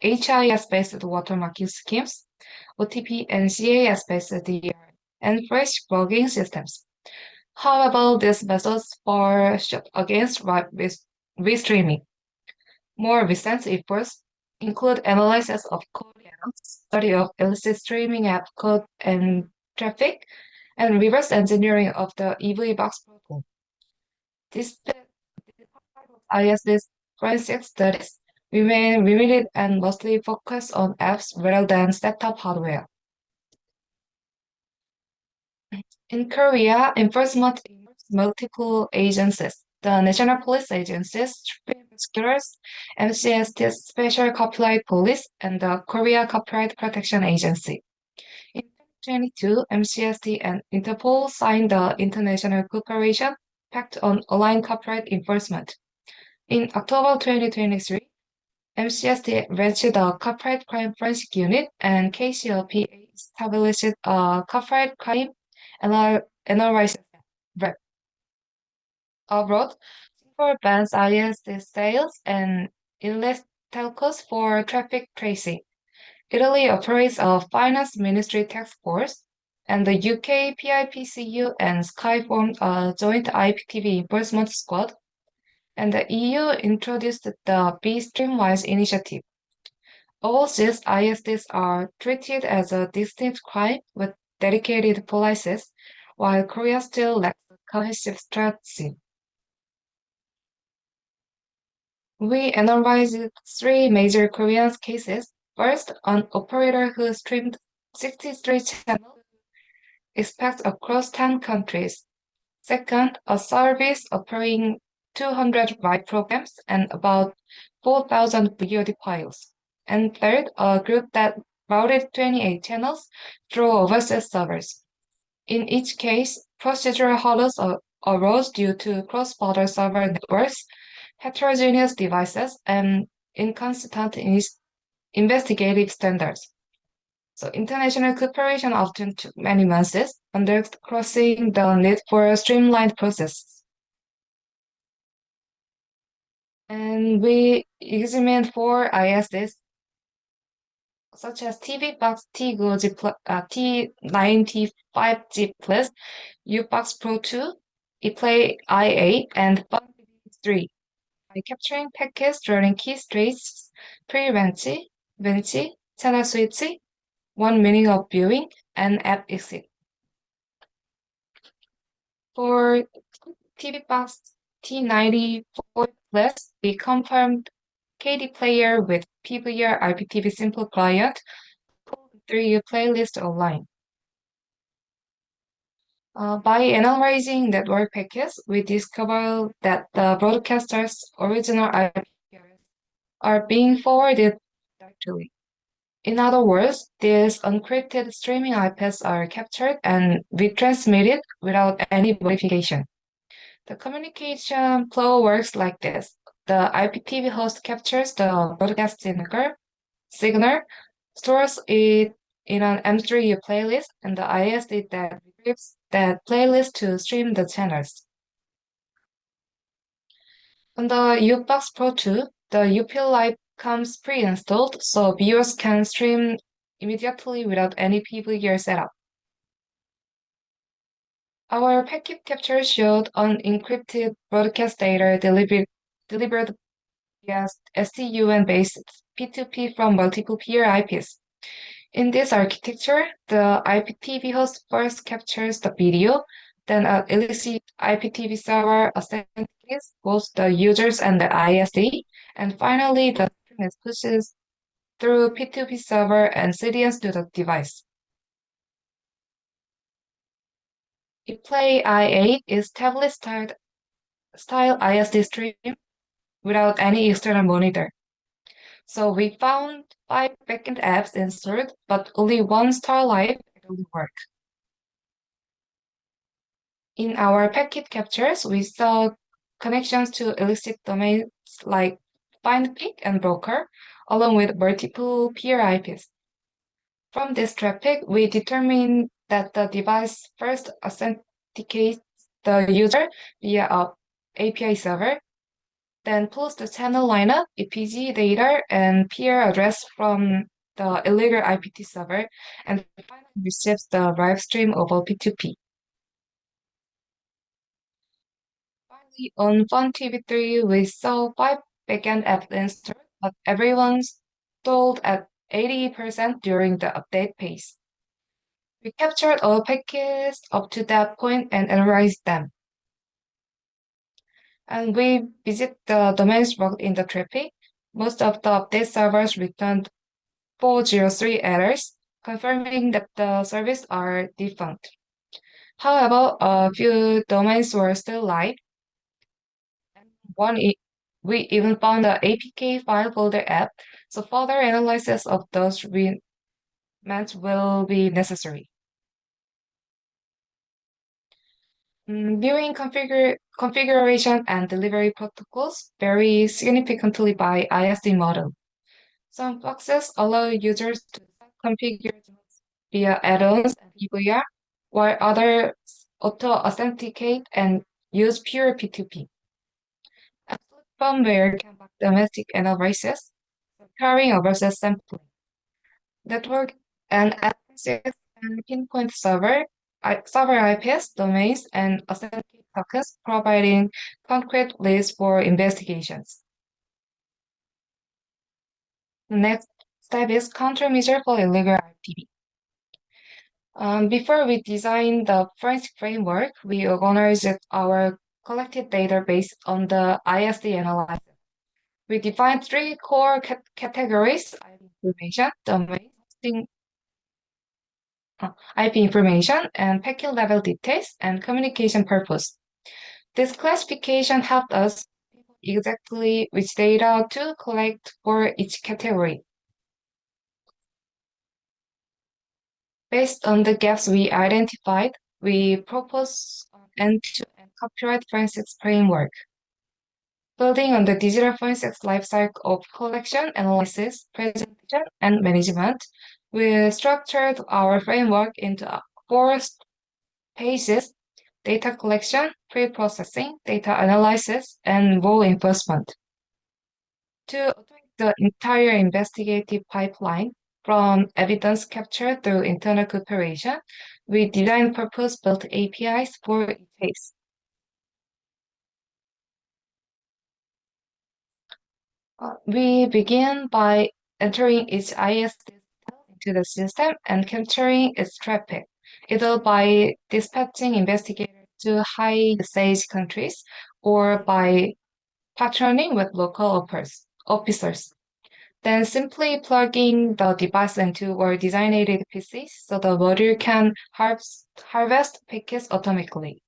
HIS-based watermarking schemes, OTP and CAS-based DRM, and fresh blogging systems. However, these methods fall short against restreaming. More recent efforts include analysis of code errors, study of illicit streaming app code and traffic, and reverse engineering of the EV box protocol. This IS's forensic studies remain limited and mostly focus on apps rather than set-top hardware. In Korea, enforcement involves multiple agencies: the National Police Agencies, Supreme Prosecutors, MCST's Special Copyright Police, and the Korea Copyright Protection Agency. In 2022, MCST and Interpol signed the International Cooperation Pact on Online Copyright Enforcement. In October 2023, MCST launched the Copyright Crime Forensic Unit, and KCOPA established a Copyright Crime Analysis Lab. Abroad, Singapore bans ISD sales and enlists telcos for traffic tracing. Italy operates a finance ministry task force, and the UK PIPCU and Sky formed a joint IPTV enforcement squad, and the EU introduced the Be Streamwise initiative. Overseas ISDs are treated as a distinct crime with dedicated policies, while Korea still lacks a cohesive strategy. We analyzed three major Korean cases. First, an operator who streamed 63 channels exports across 10 countries. Second, a service offering 200 write programs and about 4,000 VOD files. And third, a group that routed 28 channels through overseas servers. In each case, procedural hurdles arose due to cross-border server networks, heterogeneous devices, and inconsistent investigative standards. So international cooperation often took many months, undercrossing the need for a streamlined process. And we examined 4 ISDs, such as TV Box T95G Plus, U-Box Pro 2, ePlay IA, and Fun3, by capturing packets during key stages, pre-Venchi, channel switch, 1 minute of viewing, and app exit. For TV Box T94 Plus, we confirmed KD player with PVR IPTV Simple Client, pulled 3 playlist online. By analyzing network packets, we discovered that the broadcaster's original IPs are being forwarded directly. In other words, these unencrypted streaming IPs are captured and retransmitted without any modification. The communication flow works like this. The IPTV host captures the broadcast signal, stores it in an M3U playlist, and the ISD that retrieves that playlist to stream the channels. On the U-Box Pro 2, the UP Live comes pre-installed, so viewers can stream immediately without any PVR setup. Our packet capture showed unencrypted broadcast data delivered via SDUN-based P2P from multiple peer IPs. In this architecture, the IPTV host first captures the video, then an illicit IPTV server authenticates both the users and the ISD, and finally the stream is pushed through P2P server and CDNs to the device. ePlay IA is tablet-styled style ISD stream without any external monitor. So we found 5 backend apps installed, but only one Starlight actually worked. In our packet captures, we saw connections to illicit domains like FindPick and Broker, along with multiple peer IPs. From this traffic, we determined that the device first authenticates the user via a API server, then pulls the channel lineup, EPG data, and peer address from the illegal IPT server, and finally receives the live stream over P2P. Finally, on FunTV3, we saw 5 backend apps installed, but everyone stalled at 80% during the update phase. We captured all packets up to that point and analyzed them. And we visit the domains logged in the traffic. Most of the update servers returned 403 errors, confirming that the services are defunct. However, a few domains were still live. We even found the APK file folder app, so further analysis of those remnants will be necessary. Viewing configuration and delivery protocols vary significantly by ISD model. Some boxes allow users to configure via add-ons and EVR, while others auto-authenticate and use pure P2P. Absolute firmware can back domestic analysis, carrying versus sampling. Network and access and pinpoint server IPs, domains, and authenticate tokens, providing concrete leads for investigations. The next step is countermeasure for illegal IPV. Before we designed the forensic framework, we organized our collected data based on the ISD analysis. We defined 3 core categories: information, domain, IP information, and packet level details, and communication purpose. This classification helped us exactly which data to collect for each category. Based on the gaps we identified, we propose an end-to-end copyright forensics framework. Building on the digital forensics lifecycle of collection, analysis, presentation, and management, we structured our framework into 4 phases: data collection, pre-processing, data analysis, and law enforcement. To automate the entire investigative pipeline, from evidence capture through internal cooperation, we designed purpose-built APIs for each phase. We begin by entering each ISD into the system and capturing its traffic, either by dispatching investigators to high-usage countries or by patterning with local officers. Then simply plugging the device into our designated PCs so the module can harvest packets automatically.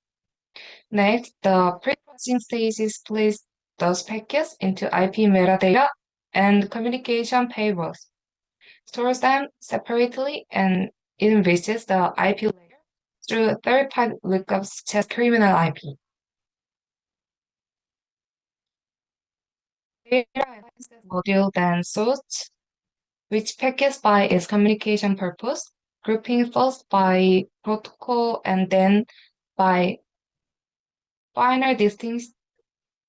Next, the pre-processing stages place those packets into IP metadata and communication payrolls, stores them separately, and enriches the IP layer through third-party lookups such as criminal IP. Data analysis module then sorts which packets by its communication purpose, grouping first by protocol and then by final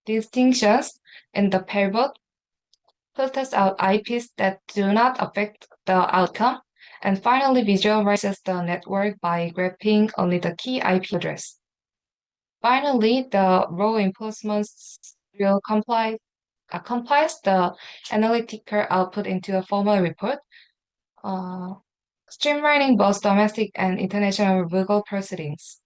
distinctions in the payload, filters out IPs that do not affect the outcome, and finally visualizes the network by graphing only the key IP address. Finally, the law enforcement will compiles the analytical output into a formal report, streamlining both domestic and international legal proceedings.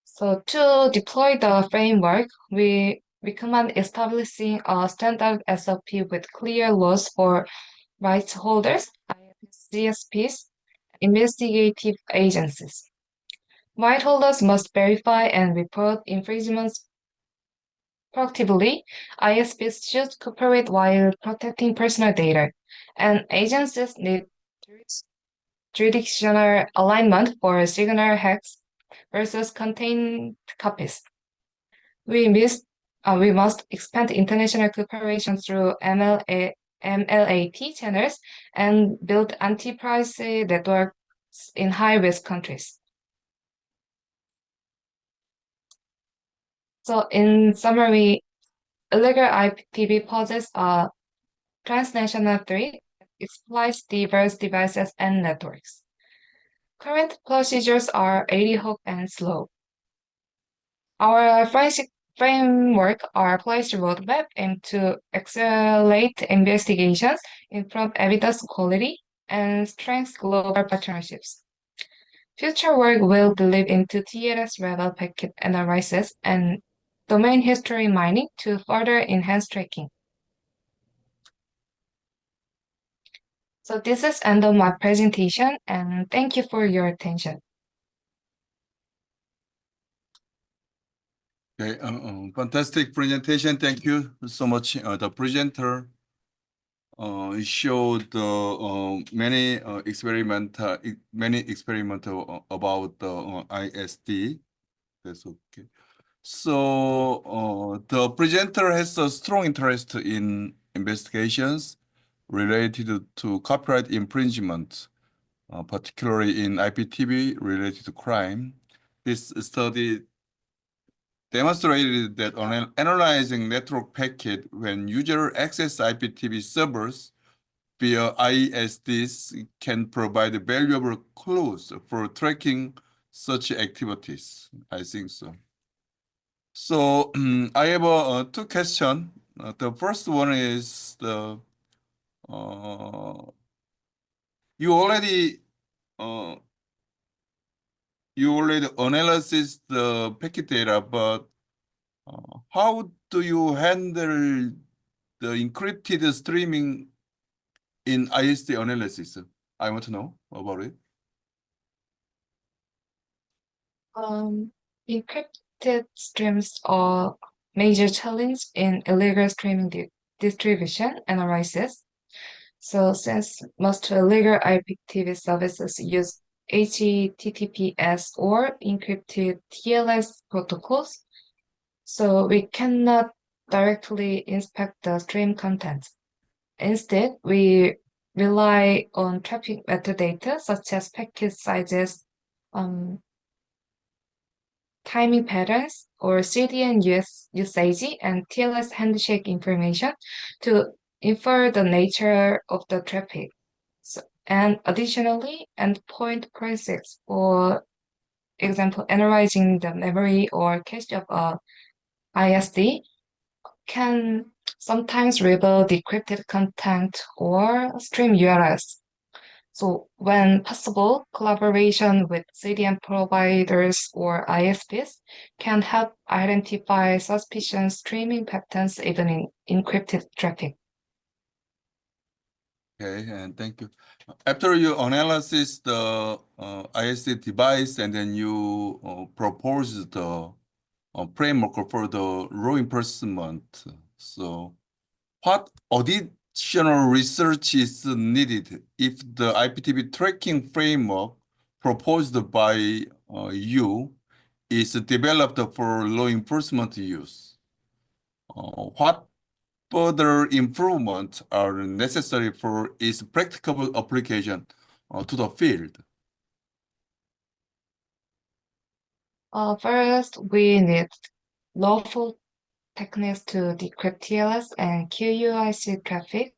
So to deploy the framework, we recommend establishing a standard SOP with clear laws for rights holders, CSPs, investigative agencies. Right holders must verify and report infringements proactively. ISPs should cooperate while protecting personal data, and agencies need jurisdictional alignment for signal hacks versus contained copies. We must expand international cooperation through MLAT channels and build anti-piracy networks in high-risk countries. So in summary, illegal IPTV poses a transnational threat that exploits diverse devices and networks. Current procedures are ad hoc and slow. Our forensic framework, our policy roadmap, aim to accelerate investigations, improve evidence quality, and strengthen global partnerships. Future work will delve into TLS-level packet analysis and domain history mining to further enhance tracking. So this is end of my presentation, and thank you for your attention. Okay, fantastic presentation. Thank you so much. The presenter showed many experiment about the ISD. That's okay. So the presenter has a strong interest in investigations related to copyright infringement, particularly in IPTV related to crime. This study demonstrated that on analyzing network packet when user access IPTV servers via ISDs can provide valuable clues for tracking such activities. I think so. So I have two questions. The first one is you already analyzed the packet data, but how do you handle the encrypted streaming in ISD analysis? I want to know about it. Encrypted streams are major challenge in illegal streaming distribution analysis. So since most illegal IPTV services use HTTPS or encrypted TLS protocols, so we cannot directly inspect the stream content. Instead, we rely on traffic metadata such as packet sizes, timing patterns, or CDN usage and TLS handshake information to infer the nature of the traffic. So, and additionally, endpoint forensics, for example, analyzing the memory or cache of a ISD, can sometimes reveal decrypted content or stream URLs. So when possible, collaboration with CDN providers or ISPs can help identify suspicious streaming patterns even in encrypted traffic. Okay, and thank you. After you analyze the ISD device and then you propose the framework for the law enforcement. So what additional research is needed if the IPTV tracking framework proposed by you is developed for law enforcement use? What further improvements are necessary for its practicable application to the field? First, we need lawful techniques to decrypt TLS and QUIC traffic.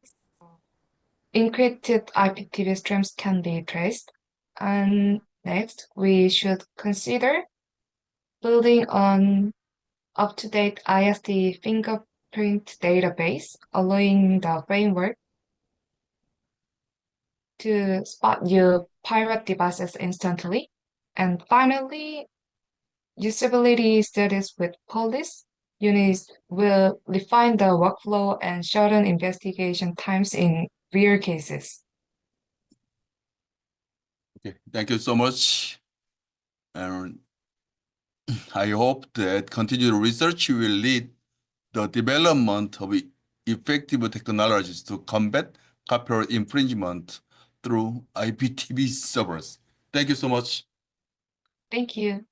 Encrypted IPTV streams can be traced. And next, we should consider building an up-to-date ISD fingerprint database, allowing the framework to spot new pirate devices instantly. And finally, usability studies with police units will refine the workflow and shorten investigation times in rare cases. Okay, thank you so much. And I hope that continued research will lead the development of effective technologies to combat copyright infringement through IPTV servers. Thank you so much. Thank you.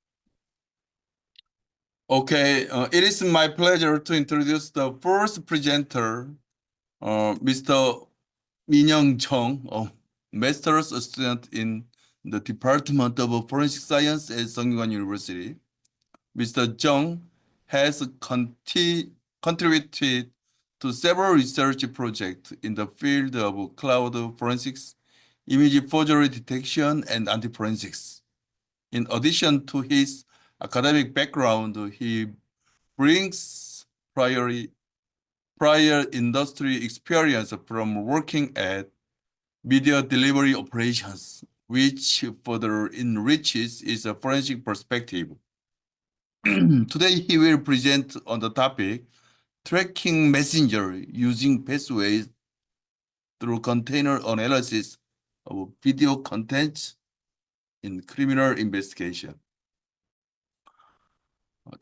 Okay, it is my pleasure to introduce the first presenter, Mr. Minyeong Jeong, a master's student in the Department of Forensic Science at Sungkyunkwan University. Mr. Jeong has contributed to several research projects in the field of cloud forensics, image forgery detection, and anti-forensics. In addition to his academic background, he brings prior industry experience from working at media delivery operations, which further enriches his forensic perspective. Today, he will present on the topic, tracking messenger using pathways through container analysis of video content in criminal investigation.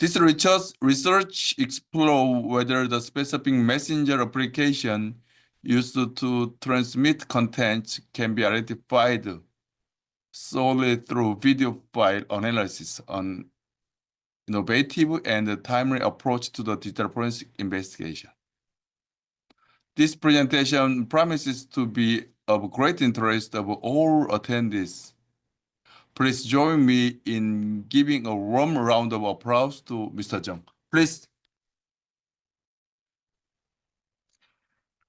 This research explores whether the specific messenger application used to transmit content can be identified solely through video file analysis, an innovative and timely approach to the digital forensic investigation. This presentation promises to be of great interest of all attendees. Please join me in giving a warm round of applause to Mr. Jeong. Please.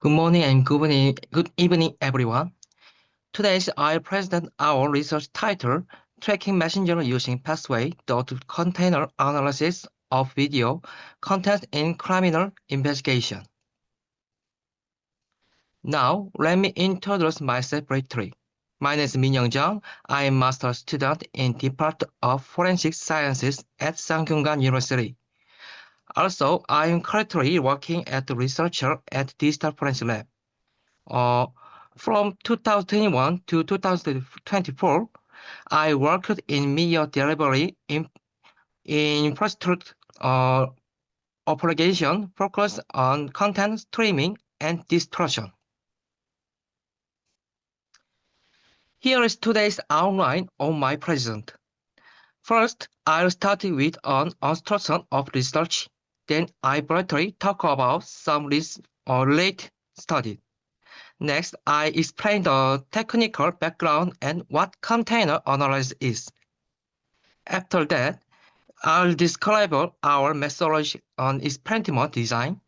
Good morning and good evening, everyone. Today, I present our research title, Tracking Messenger Using Pathway Container Analysis of Video Content in Criminal Investigation. Now, let me introduce myself briefly. My name is Minyeong Jeong. I am a master's student in Department of Forensic Sciences at Sungkyunkwan University. Also, I am currently working as a researcher at Digital Forensic Lab. From 2021 to 2024, I worked in media delivery infrastructure operation focused on content streaming and distortion. Here is today's outline of my present. First, I'll start with an introduction of research. Then I briefly talk about some related studies. Next, I explain the technical background and what container analysis is. After that, I'll describe our methodology on experimental design.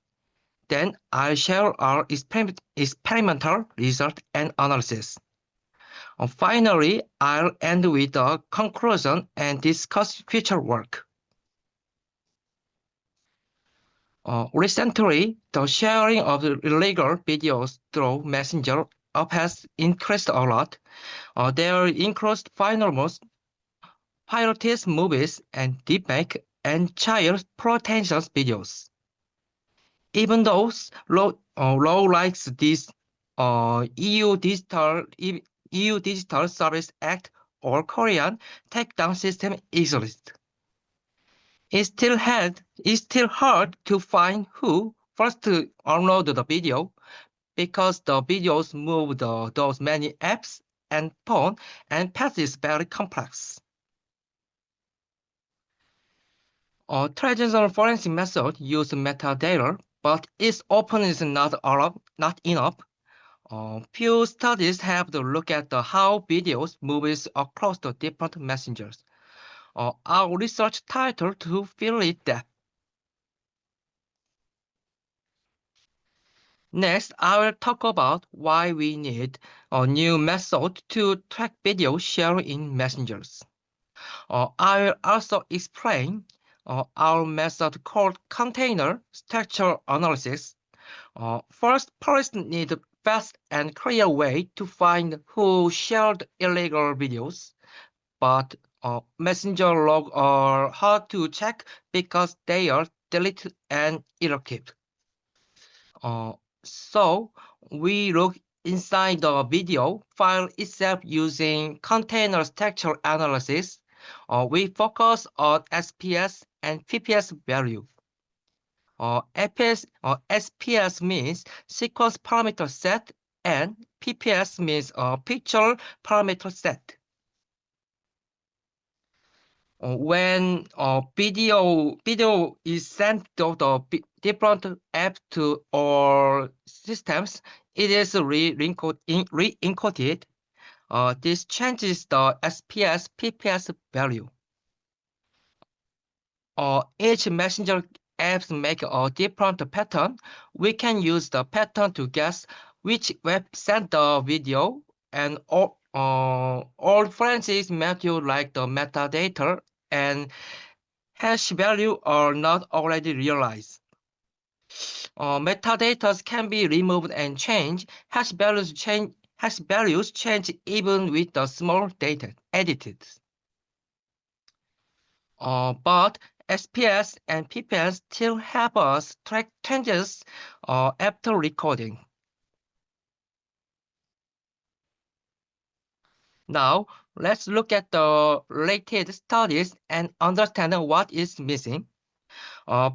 Then I'll share our experimental result and analysis. Finally, I'll end with a conclusion and discuss future work. Recently, the sharing of illegal videos through Messenger app has increased a lot. There includes finalmost, pirated movies, and deepfake and child protection videos. Even those law likes this EU Digital Service Act or Korean takedown system exist. It's still hard to find who first uploaded the video because the videos move those many apps and phone and path is very complex. Traditional forensic method use metadata, but its open is not enough. Few studies have to look at how videos moves across the different messengers. Our research title to fill it that. Next, I will talk about why we need a new method to track video sharing in messengers. I will also explain our method called container structure analysis. First, police need a fast and clear way to find who shared illegal videos, but messenger log are hard to check because they are deleted and archived. So we look inside the video file itself using container structure analysis. we focus on SPS and PPS value. SPS means sequence parameter set and PPS means picture parameter set. When video is sent to the different apps to or systems, it is re-encoded. This changes the SPS PPS value. Each messenger apps make a different pattern. We can use the pattern to guess which web sent the video, and all forensic methods like the metadata and hash value are not already realized. Metadata can be removed and changed. Hash values change even with the small data edited. But SPS and PPS still help us track changes after recording. Now, let's look at the related studies and understand what is missing.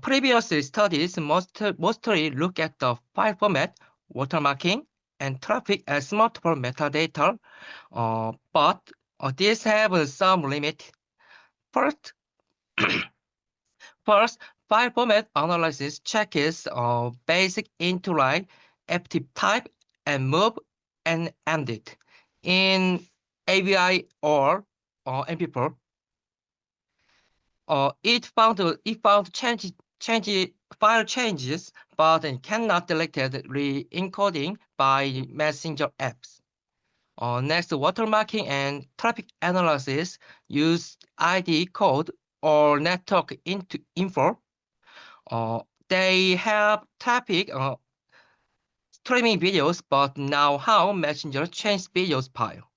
Previous studies mostly look at the file format, watermarking, and traffic as multiple metadata, but these have some limit. First, file format analysis checks basic into-line, FTP type, and move and end it in AVI or MP4. It found file changes, but cannot delete re-encoding by messenger apps. Next, watermarking and traffic analysis use ID code or network info. They have traffic streaming videos, but now how messenger change videos file.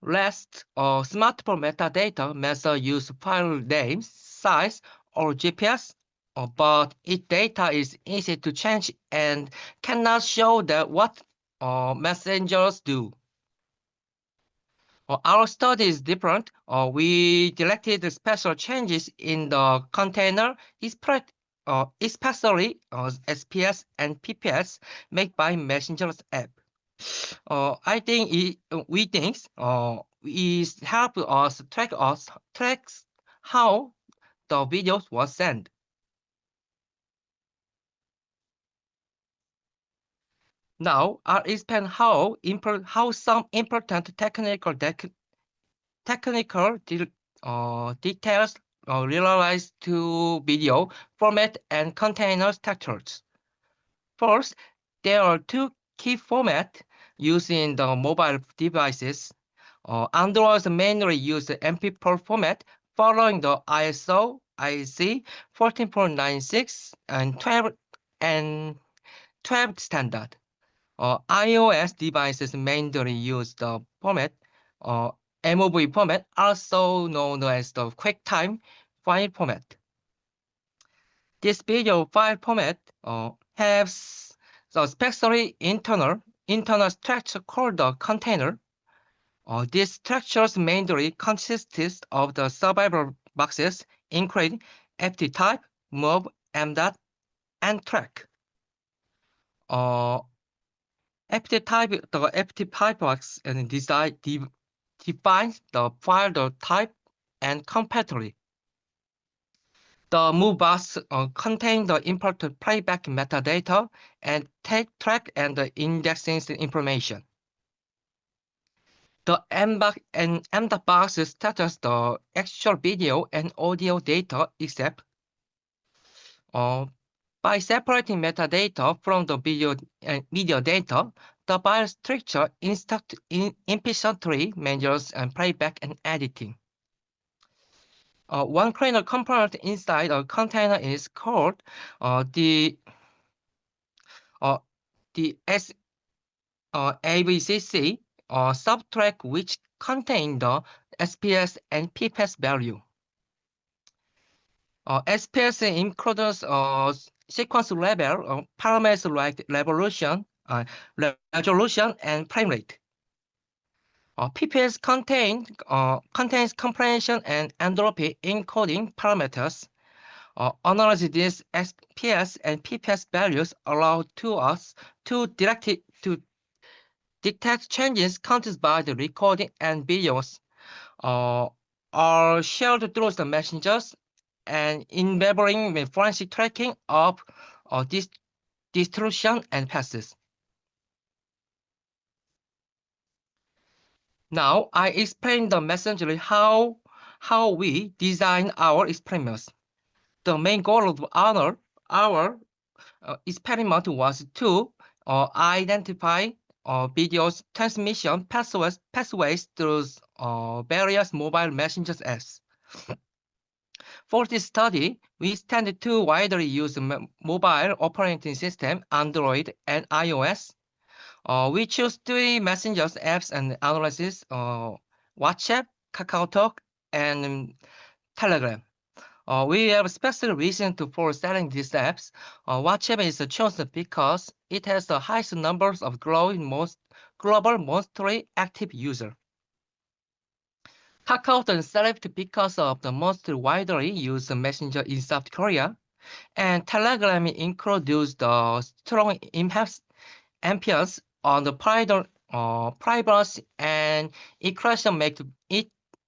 Last, smartphone metadata method use file names, size, or GPS, but its data is easy to change and cannot show that what messengers do. Our study is different. We selected the special changes in the container, especially SPS and PPS made by Messenger's app. I think it help us track how the videos was sent. Now, I'll explain how some important technical details realized to video format and container structures. First, there are two key formats used in the mobile devices. Androids mainly use the MP4 format following the ISO, IEC 14.96 and 12 standard. iOS devices mainly use the format, MOV format, also known as the QuickTime file format. This video file format has the specially internal structure called the container. These structures mainly consist of the survivor boxes, including FT type, move, MDOT, and track. FT type box defines the file type and completely. The move box contains the important playback metadata and track and the indexing information. The MDOT box status the actual video and audio data except by separating metadata from the video data, the file structure efficiently measures and playback and editing. One critical component inside a container is called the AVCC subtrack, which contain the SPS and PPS value. SPS includes sequence level parameters like resolution and frame rate. PPS contains compression and entropy encoding parameters. Analyze these SPS and PPS values allow to us to detect changes caused by the recording and videos are shared through the messengers and enabling the forensic tracking of distortion and passes. Now I explain the messenger how we design our experiments. The main goal of our experiment was to identify videos transmission pathways through various mobile messenger apps. For this study, we extended two widely used mobile operating systems, Android and iOS. We choose three messenger apps and analysis: WhatsApp, KakaoTalk, and Telegram. We have special reason for selling these apps. WhatsApp is chosen because it has the highest numbers of global monthly active users. KakaoTalk is selected because of the most widely used messenger in South Korea, and Telegram introduced the strong emphasis on the privacy and encryption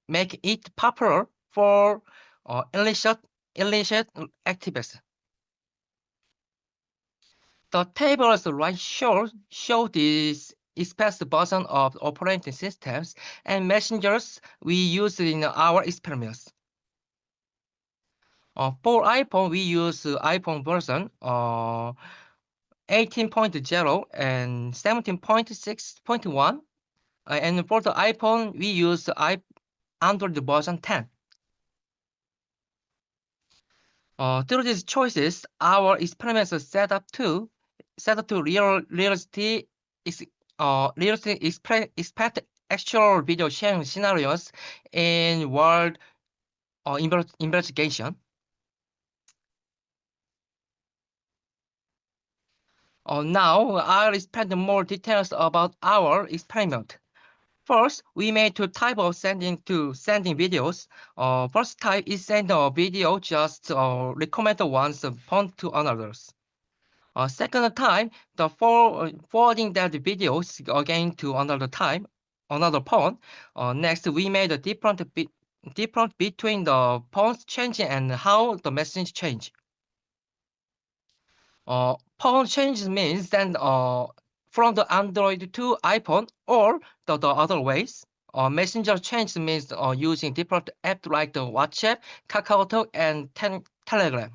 make it popular for illicit activists. The tables right show this expressed version of operating systems and messengers we used in our experiments. For iPhone, we use iPhone version 18.0 and 17.6.1. And for the iPhone, we use Android version 10. Through these choices, our experiments are set up to realistic expect actual video sharing scenarios in world investigation. Now I'll explain more details about our experiment. First, we made two types of sending videos. First type is send a video just recommended ones point to others. Second type, the forwarding that videos again to another phone. Next, we made a difference between the phones changing and how the message change. Phone change means then from the Android to iPhone or the other ways. Messenger change means using different apps like the WhatsApp, KakaoTalk, and Telegram.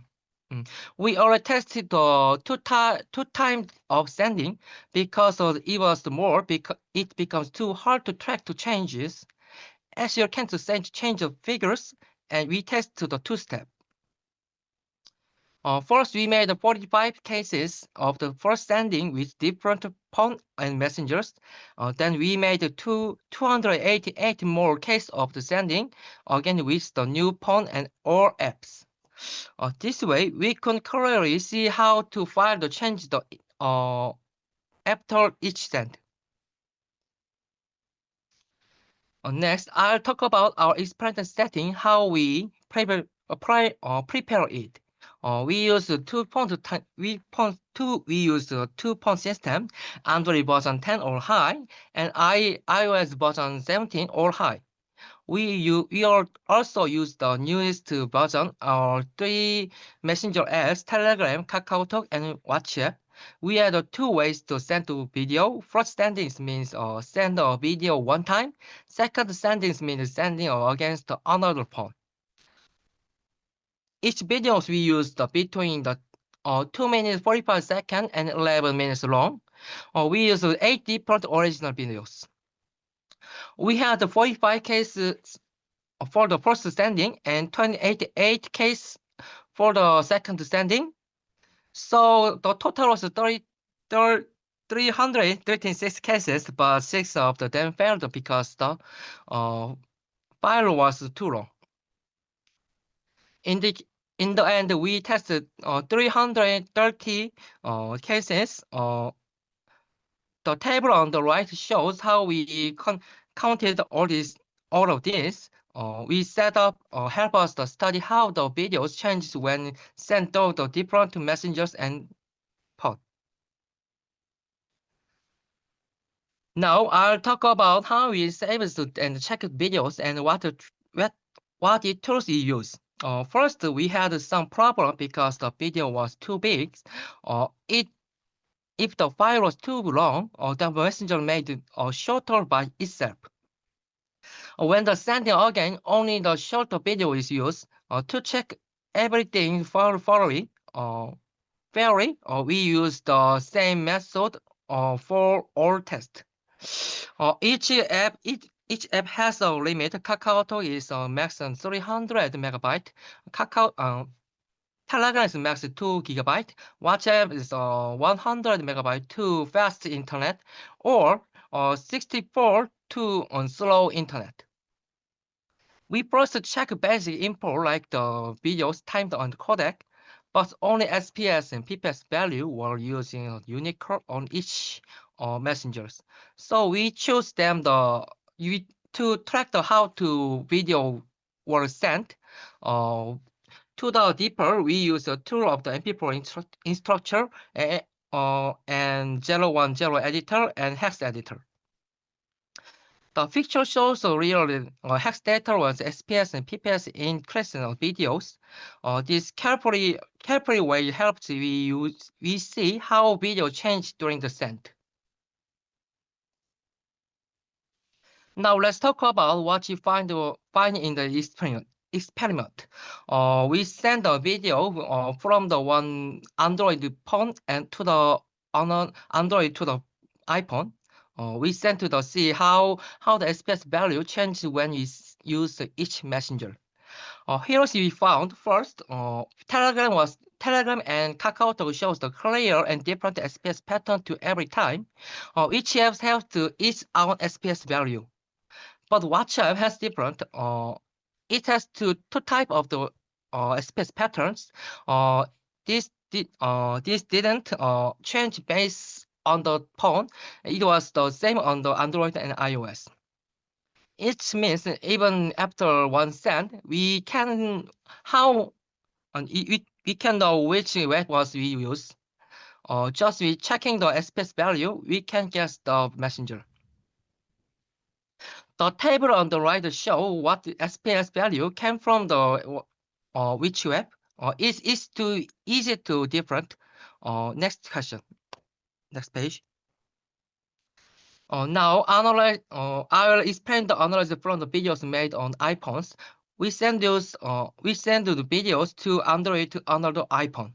We already tested the two times of sending because it was more because it becomes too hard to track the changes. As you can't change the figures, and we tested the two-step. First, we made 45 cases of the first sending with different phone and messengers. Then we made 288 more cases of the sending, again with the new phone and or apps. This way, we can clearly see how to file the change after each send. Next, I'll talk about our experiment setting, how we prepare it. We use two phone system, Android version 10 or high, and iOS version 17 or high. We also use the newest version of three messenger apps: Telegram, KakaoTalk, and WhatsApp. We had two ways to send the video. First sending means send a video one time. Second sending means sending against another phone. Each video we used between the 2 minutes 45 seconds and 11 minutes long. We used 8 different original videos. We had 45 cases for the first sending and 28 cases for the second sending. So the total was 336 cases, but 6 of them failed because the file was too long. In the end, we tested 330 cases. The table on the right shows how we counted all of this, we set up help us to study how the videos change when sent to the different messengers and pod. Now I'll talk about how we save and check videos and what the tools we use. First, we had some problem because the video was too big. If the file was too long, the messenger made it shorter by itself. When the sending again, only the shorter video is used. To check everything thoroughly, we use the same method for all tests. Each app has a limit. KakaoTalk is max 300 megabyte. Telegram is max 2 gigabyte. WhatsApp is 100 megabyte to fast internet, or 64 to slow internet. We first check basic info like the videos timed on the codec, but only SPS and PPS value were using a Unicode on each messengers. So we choose them to track how to video were sent. To the deeper, we use a tool of the MP4 instructor and 010 editor and hex editor. The picture shows a real hex data was SPS and PPS in crescent videos. This carefully way helps we see how video changed during the send. Now let's talk about what you find in the experiment. We send a video from the one Android phone and to the Android to the iPhone. We sent to see how the SPS value changed when we use each messenger. Here we found first Telegram and KakaoTalk shows the clear and different SPS pattern to every time. Each app has its own SPS value. But WhatsApp has different. It has two type of the SPS patterns. This didn't change based on the phone. It was the same on the Android and iOS. It means even after one send, we can know which web was we use. Just with checking the SPS value, we can guess the messenger. The table on the right show what the SPS value came from the which web. It's too easy to different. Next question. Next page. Now analyze. I will explain the analysis from the videos made on iPhones. We send the videos to Android to another iPhone.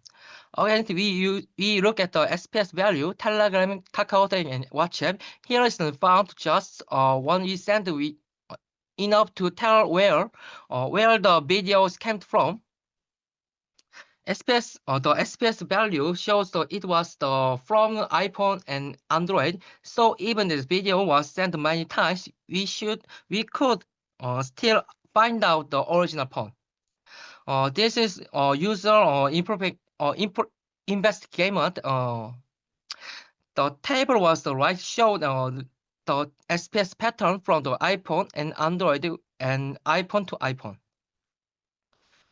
Again, we look at the SPS value, Telegram, KakaoTalk, and WhatsApp. Here is found just one we send enough to tell where the videos came from. The SPS value shows that it was from iPhone and Android. So even this video was sent many times, we could still find out the original phone. This is user investigation. The table was the right showed the SPS pattern from the iPhone and Android and iPhone to iPhone.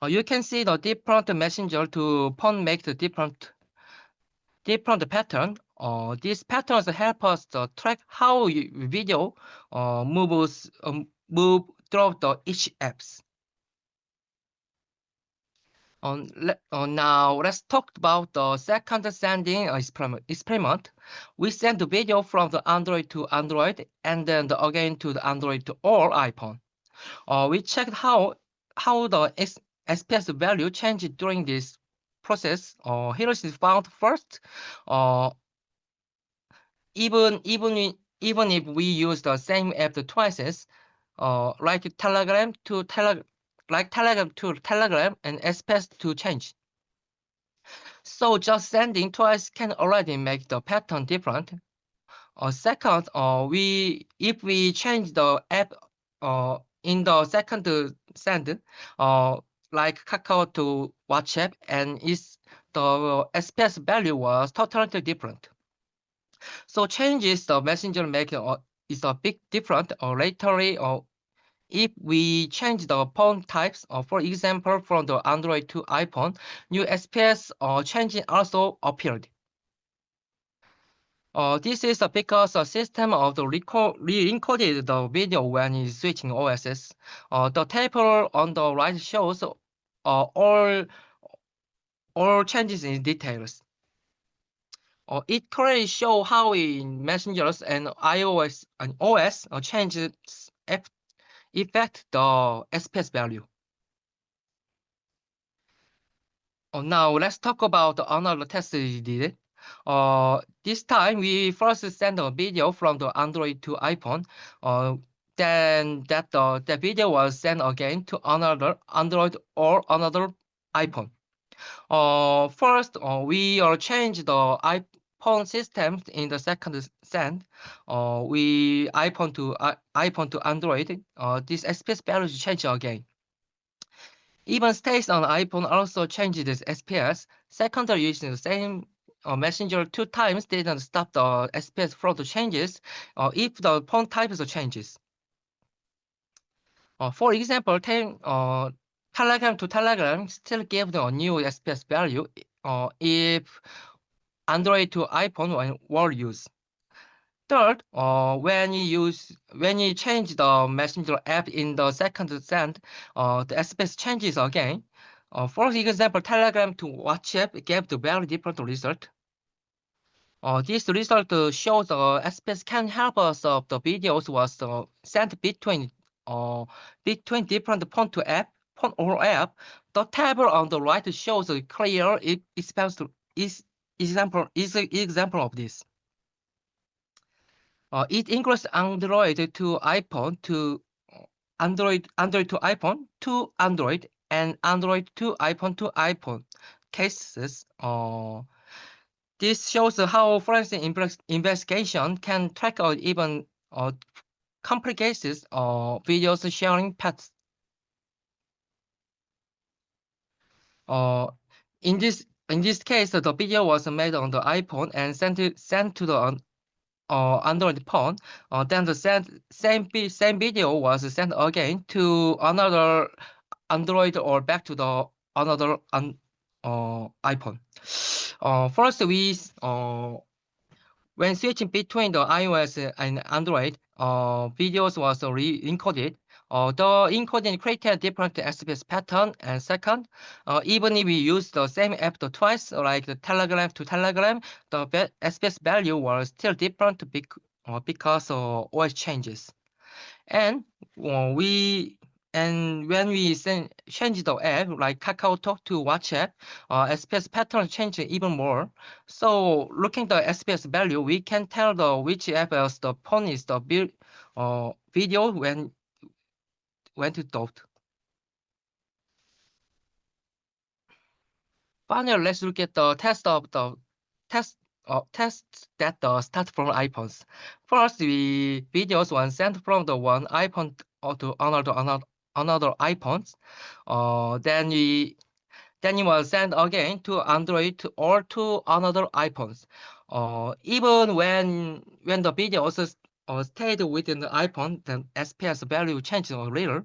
You can see the different messenger to phone make the different pattern. These patterns help us to track how video move through each apps. Now let's talk about the second sending experiment. We send the video from the Android to Android and then again to the Android to all iPhone. We checked how the SPS value changed during this process. Here is found first. Even if we use the same app twice, like Telegram to Telegram and SPS to change. So just sending twice can already make the pattern different. Second, if we change the app in the second send, like Kakao to WhatsApp, and the SPS value was totally different. So changes the messenger make is a big difference laterally if we change the phone types, for example, from the Android to iPhone, new SPS changing also appeared. This is because the system of the re-encoded the video when it's switching OSs. The table on the right shows all changes in details. It clearly shows how in messengers and iOS and OS changes affect the SPS value. Now let's talk about another test we did. This time we first sent a video from the Android to iPhone. Then that video was sent again to another Android or another iPhone. First, we changed the iPhone system in the second send. iPhone to Android. This SPS value changed again. Even states on iPhone also changed this SPS. Second, using the same messenger 2 times didn't stop the SPS flow to changes if the phone type changes. For example, Telegram to Telegram still gave the new SPS value if Android to iPhone were used. Third, when you change the messenger app in the second send, the SPS changes again. For example, Telegram to WhatsApp gave the very different result. This result shows the SPS can help us the videos was sent between different phone to app, phone or app. The table on the right shows a clear example of this. It includes Android to iPhone to Android to iPhone to Android and Android to iPhone cases. This shows how forensic investigation can track out even complicated videos sharing paths. In this case, the video was made on the iPhone and sent to the Android phone. Then the same video was sent again to another Android or back to the another iPhone. First, when switching between the iOS and Android, videos was re-encoded. The encoding created different SPS pattern. And second, even if we use the same app twice, like the Telegram to Telegram, the SPS value was still different because OS changes. And when we change the app, like KakaoTalk to WhatsApp, SPS pattern changes even more. So looking at the SPS value, we can tell which app as the phone is the video when to talk. Finally, let's look at the tests that start from iPhones. First, the videos were sent from the one iPhone to another iPhones. Then it was sent again to Android or to another iPhones. Even when the videos stayed within the iPhone, the SPS value changed a little.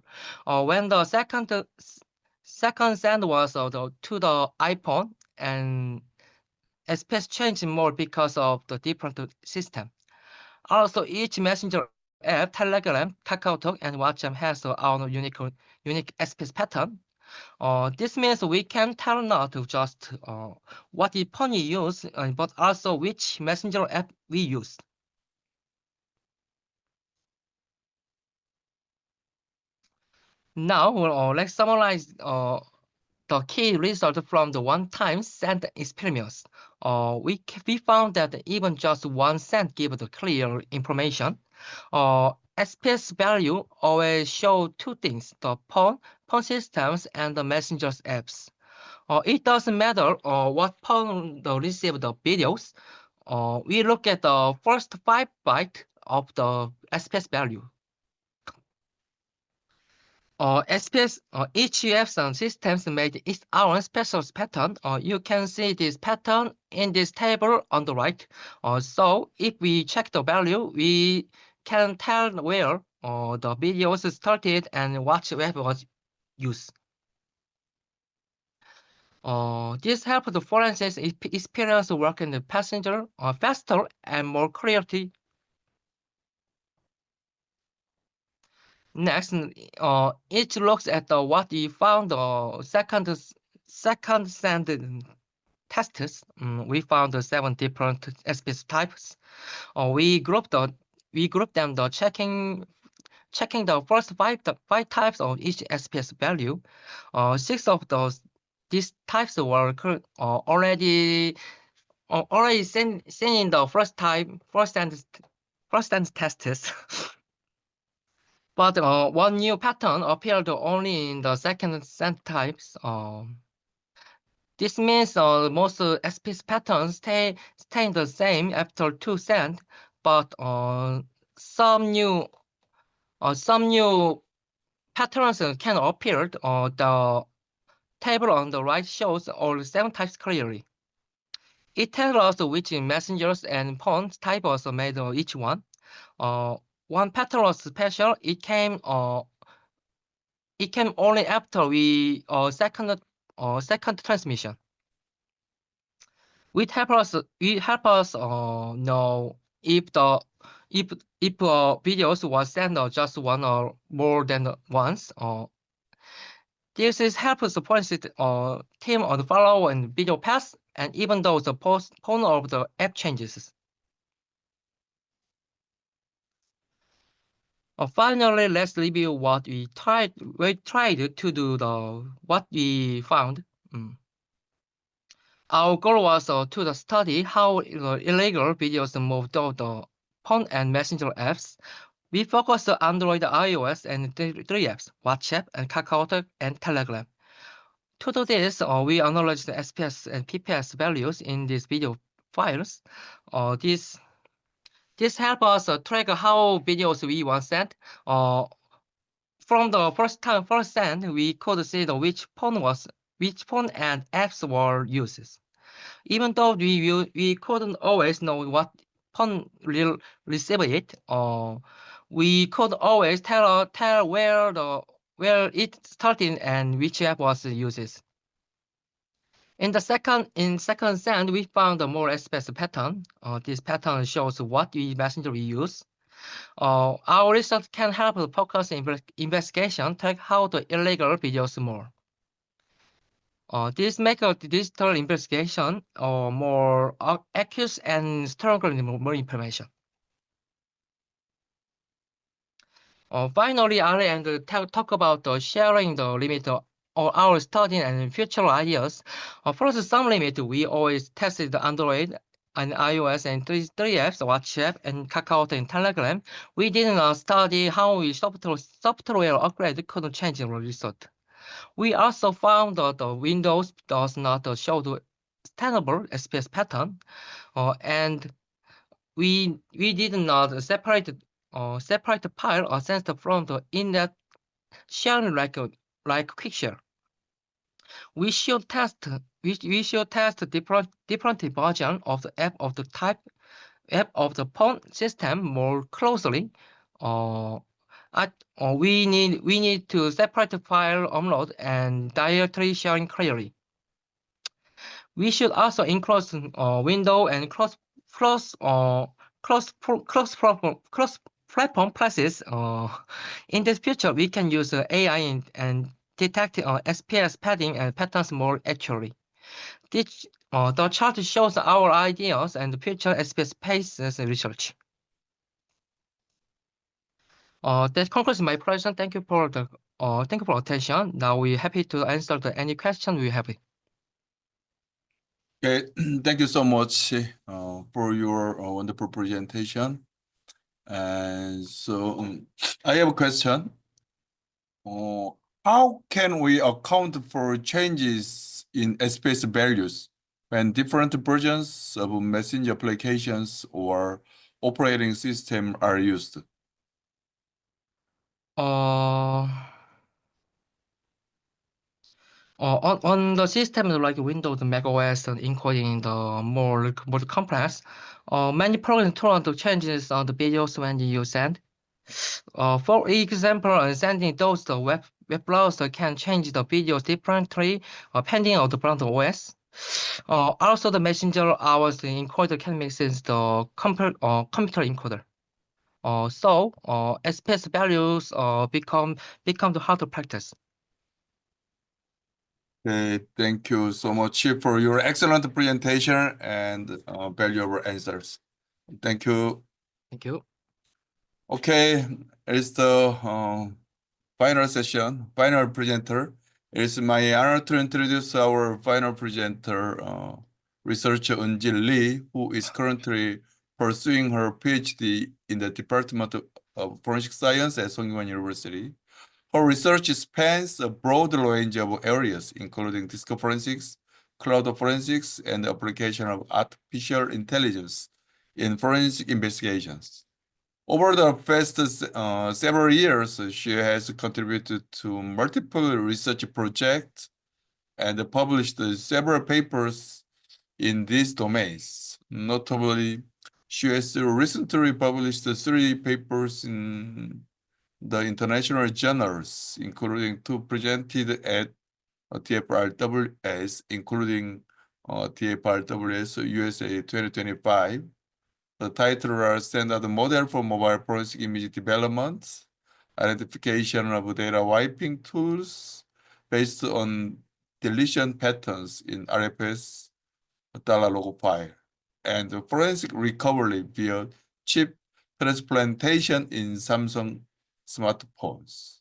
When the second send was to the iPhone, and SPS changed more because of the different system. Also, each messenger app, Telegram, KakaoTalk, and WhatsApp has their own unique SPS pattern. This means we can tell not just what phone we use, but also which messenger app we use. Now, let's summarize the key result from the one-time send experiments. We found that even just one send gives the clear information. SPS value always show two things: the phone systems and the messengers apps. It doesn't matter what phone receive the videos. We look at the first 5 bytes of the SPS value. SPS, each apps and systems made its own special pattern. You can see this pattern in this table on the right. So if we check the value, we can tell where the videos started and what web was used. This helps the forensic experience working the passenger faster and more clearly. Next, it looks at what we found second send tests. We found 7 different SPS types. We grouped them checking the first five types of each SPS value. 6 of these types were already seen in the first and tests. But one new pattern appeared only in the second send types. This means most SPS patterns stay the same after 2 send, but some new patterns can appear. The table on the right shows all 7 types clearly. It tells us which messengers and pawn types made each one. One pattern was special. It came only after we second transmission. It help us know if videos was sent just one or more than once. This is helps the forensic team on the follow and video paths, and even though the pawn of the app changes. Finally, let's review what we tried to do what we found. Our goal was to study how illegal videos moved out the phone and messenger apps. We focused on Android, iOS, and 3 apps, WhatsApp, and KakaoTalk, and Telegram. To do this, we analyzed the SPS and PPS values in these video files. This helps us track how videos we once sent. From the first send, we could see which phone and apps were used. Even though we couldn't always know what phone will receive it, we could always tell where it started and which app was used. In second send, we found a more specific pattern. This pattern shows what messenger we use. Our research can help focus investigation, track how the illegal videos more. This makes the digital investigation more accurate and stronger more information. Finally, I'll end talk about sharing the limit of our study and future ideas. First, some limit. We always tested the Android and iOS and 3 apps, WhatsApp and Kakao and Telegram. We didn't study how software upgrade could change the result. We also found that Windows does not show the tenable SPS pattern, and we did not separate the file or sensor from the internet sharing like QuickShare. We should test different version of the app of the type app of the phone system more closely. We need to separate the file upload and directory sharing clearly. We should also include window and cross-platform classes. In the future, we can use AI and detect SPS padding and patterns more accurately. The chart shows our ideas and future SPS spaces research. That concludes my presentation. Thank you for attention. Now we're happy to answer any question we have. Okay, thank you so much for your wonderful presentation. And so I have a question. How can we account for changes in SPS values when different versions of messenger applications or operating system are used? On the systems like Windows, Mac OS, and encoding the more complex, many programs turn to changes on the videos when you send. For example, sending those the web browser can change the videos differently depending on the browser OS. Also, the messenger hours encoder can make sense the computer encoder. So SPS values become the harder practice. Okay, thank you so much for your excellent presentation and valuable answers. Thank you. Thank you. Okay, it's the final session, final presenter. It's my honor to introduce our final presenter, researcher Eunjin Lee, who is currently pursuing her PhD in the Department of Forensic Science at Sungkyunkwan University. Her research spans a broad range of areas, including digital forensics, cloud forensics, and the application of artificial intelligence in forensic investigations. Over the past several years, she has contributed to multiple research projects and published several papers in these domains. Notably, she has recently published 3 papers in the international journals, including 2 presented at TFRWS, including TFRWS USA 2025. The title are Standard Model for Mobile Forensic Image Development, Identification of Data Wiping Tools based on deletion patterns in RFS $log file, and Forensic Recovery via chip transplantation in Samsung smartphones.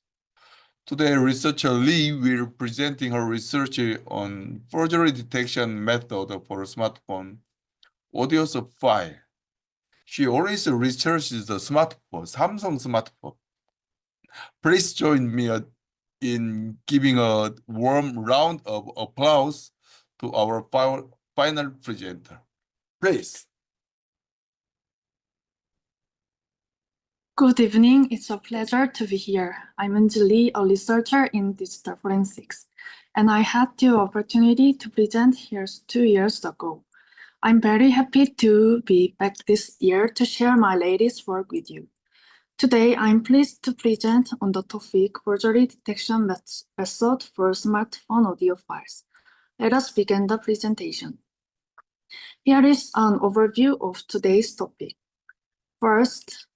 Today, researcher Lee will be presenting her research on forgery detection method for smartphone audio file. She always researches the smartphone, Samsung smartphone. Please join me in giving a warm round of applause to our final presenter. Please. Good evening. It's a pleasure to be here. I'm Eunji Lee, a researcher in digital forensics, and I had the opportunity to present here 2 years ago. I'm very happy to be back this year to share my latest work with you. Today, I'm pleased to present on the topic forgery detection method for smartphone audio files. Let us begin the presentation. Here is an overview of today's topic. First,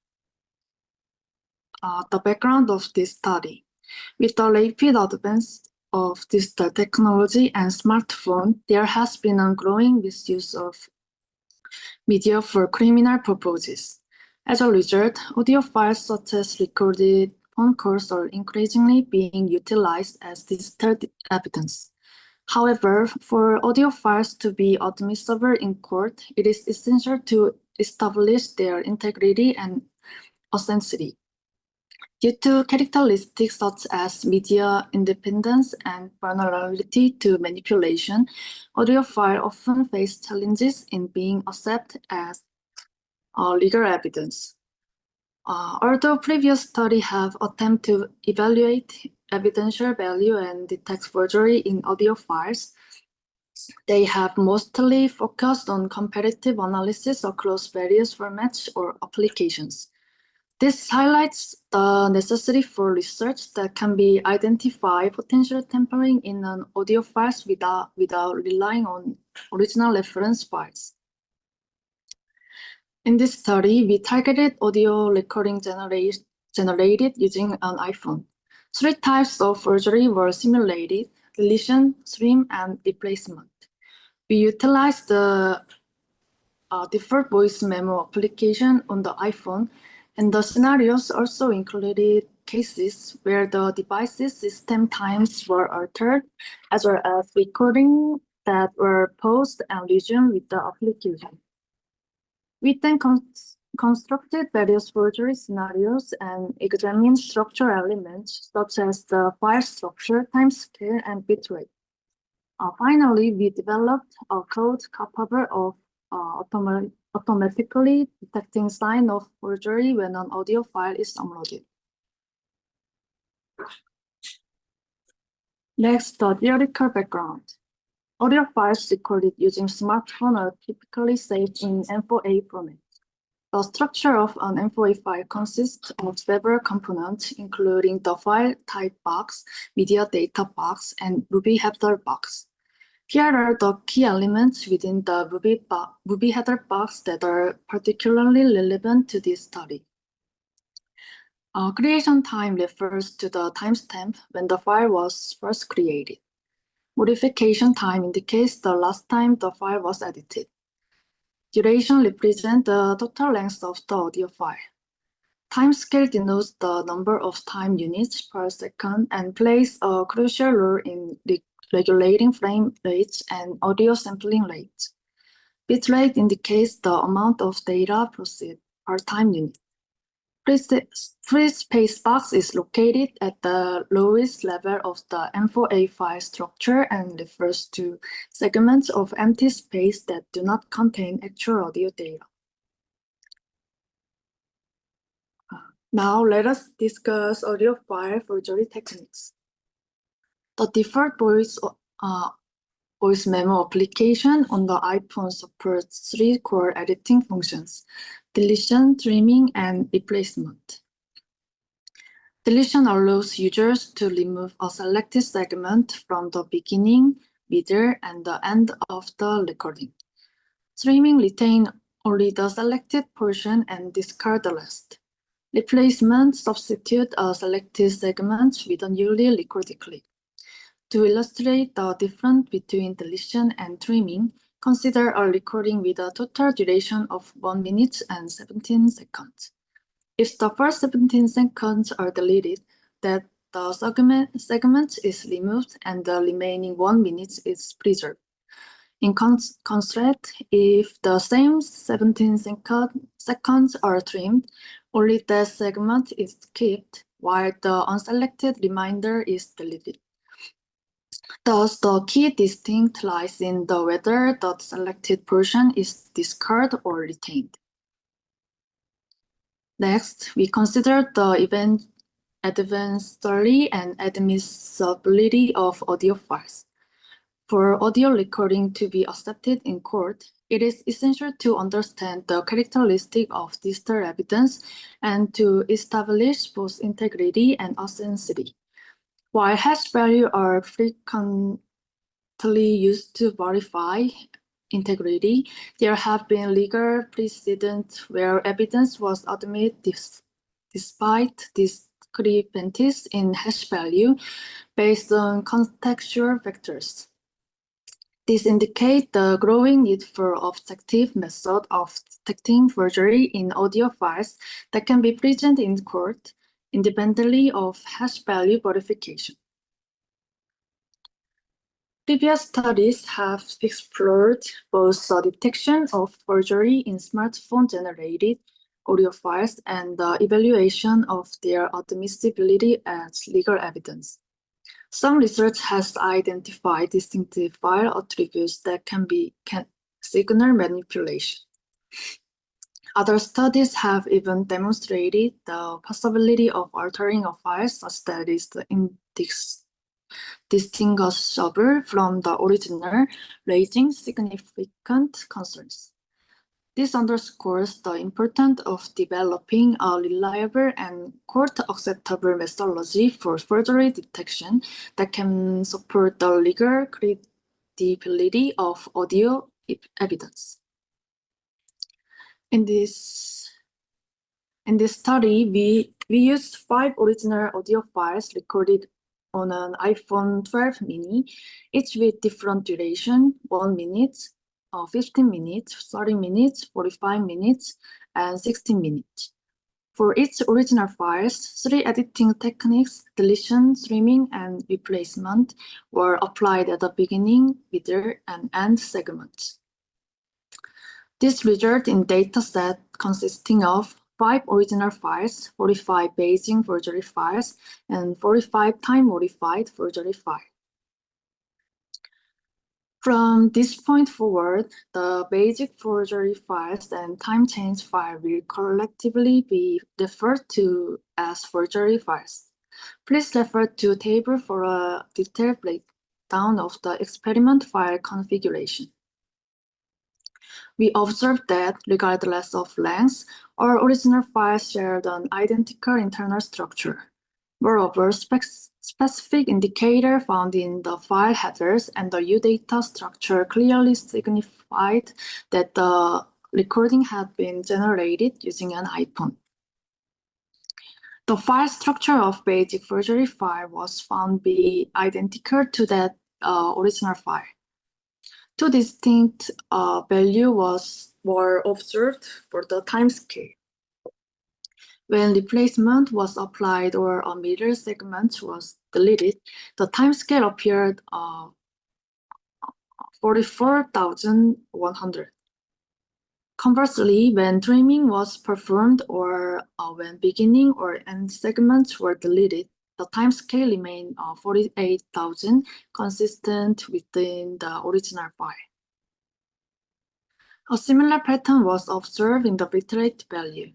the background of this study. With the rapid advance of digital technology and smartphone, there has been a growing misuse of media for criminal purposes. As a result, audio files such as recorded phone calls are increasingly being utilized as digital evidence. However, for audio files to be admissible in court, it is essential to establish their integrity and authenticity. Due to characteristics such as media independence and vulnerability to manipulation, audio files often face challenges in being accepted as legal evidence. Although previous studies have attempted to evaluate evidential value and detect forgery in audio files, they have mostly focused on comparative analysis across various formats or applications. This highlights the necessity for research that can be identify potential tampering in an audio files without relying on original reference files. In this study, we targeted audio recording generated using an iPhone. 3 types of forgery were simulated: deletion, stream, and replacement. We utilized the default voice memo application on the iPhone, and the scenarios also included cases where the device's system times were altered, as well as recordings that were paused and resumed with the application. We then constructed various forgery scenarios and examined structural elements such as the file structure, timescale, and bitrate. Finally, we developed a code capable of automatically detecting signs of forgery when an audio file is uploaded. Next, the theoretical background. Audio files recorded using smartphone are typically saved in M4A format. The structure of an M4A file consists of several components, including the file type box, media data box, and movie header box. Here are the key elements within the movie header box that are particularly relevant to this study. Creation time refers to the timestamp when the file was first created. Modification time indicates the last time the file was edited. Duration represents the total length of the audio file. Timescale denotes the number of time units per second and plays a crucial role in regulating frame rates and audio sampling rates. Bitrate indicates the amount of data processed per time unit. Free space box is located at the lowest level of the M4A file structure and refers to segments of empty space that do not contain actual audio data. Now let us discuss audio file forgery techniques. The default voice memo application on the iPhone supports 3 core editing functions: deletion, trimming, and replacement. Deletion allows users to remove a selected segment from the beginning, middle, and the end of the recording. Trimming retains only the selected portion and discards the rest. Replacement substitutes a selected segment with a newly recorded clip. To illustrate the difference between deletion and trimming, consider a recording with a total duration of 1 minute and 17 seconds. If the first 17 seconds are deleted, then the segment is removed and the remaining 1 minute is preserved. In contrast, if the same 17 seconds are trimmed, only that segment is kept, while the unselected remainder is deleted. Thus, the key distinct lies in the whether the selected portion is discarded or retained. Next, we consider the advanceability and admissibility of audio files. For audio recording to be accepted in court, it is essential to understand the characteristics of digital evidence and to establish both integrity and authenticity. While hash values are frequently used to verify integrity, there have been legal precedents where evidence was admitted despite discrepancies in hash value based on contextual factors. This indicates the growing need for objective method of detecting forgery in audio files that can be presented in court, independently of hash value verification. Previous studies have explored both the detection of forgery in smartphone-generated audio files and the evaluation of their admissibility as legal evidence. Some research has identified distinctive file attributes that can signal manipulation. Other studies have even demonstrated the possibility of altering a file such that is distinguishable from the original, raising significant concerns. This underscores the importance of developing a reliable and court-acceptable methodology for forgery detection that can support the legal credibility of audio evidence. In this study, we used 5 original audio files recorded on an iPhone 12 mini, each with different duration: 1 minute, 15 minutes, 30 minutes, 45 minutes, and 16 minutes. For each original files, 3 editing techniques, deletion, trimming, and replacement, were applied at the beginning, middle, and end segments. This resulted in a dataset consisting of 5 original files, 45 Beijing forgery files, and 45 time-modified forgery files. From this point forward, the basic forgery files and time change file will collectively be referred to as forgery files. Please refer to table for a detailed breakdown of the experiment file configuration. We observed that, regardless of length, our original files shared an identical internal structure. Moreover, specific indicator found in the file headers and the UData structure clearly signified that the recording had been generated using an iPhone. The file structure of basic forgery file was found to be identical to that original file. Two distinct values were observed for the time scale. When replacement was applied or a middle segment was deleted, the time scale appeared 44,100. Conversely, when trimming was performed or when beginning or end segments were deleted, the time scale remained 48,000, consistent within the original file. A similar pattern was observed in the bitrate value.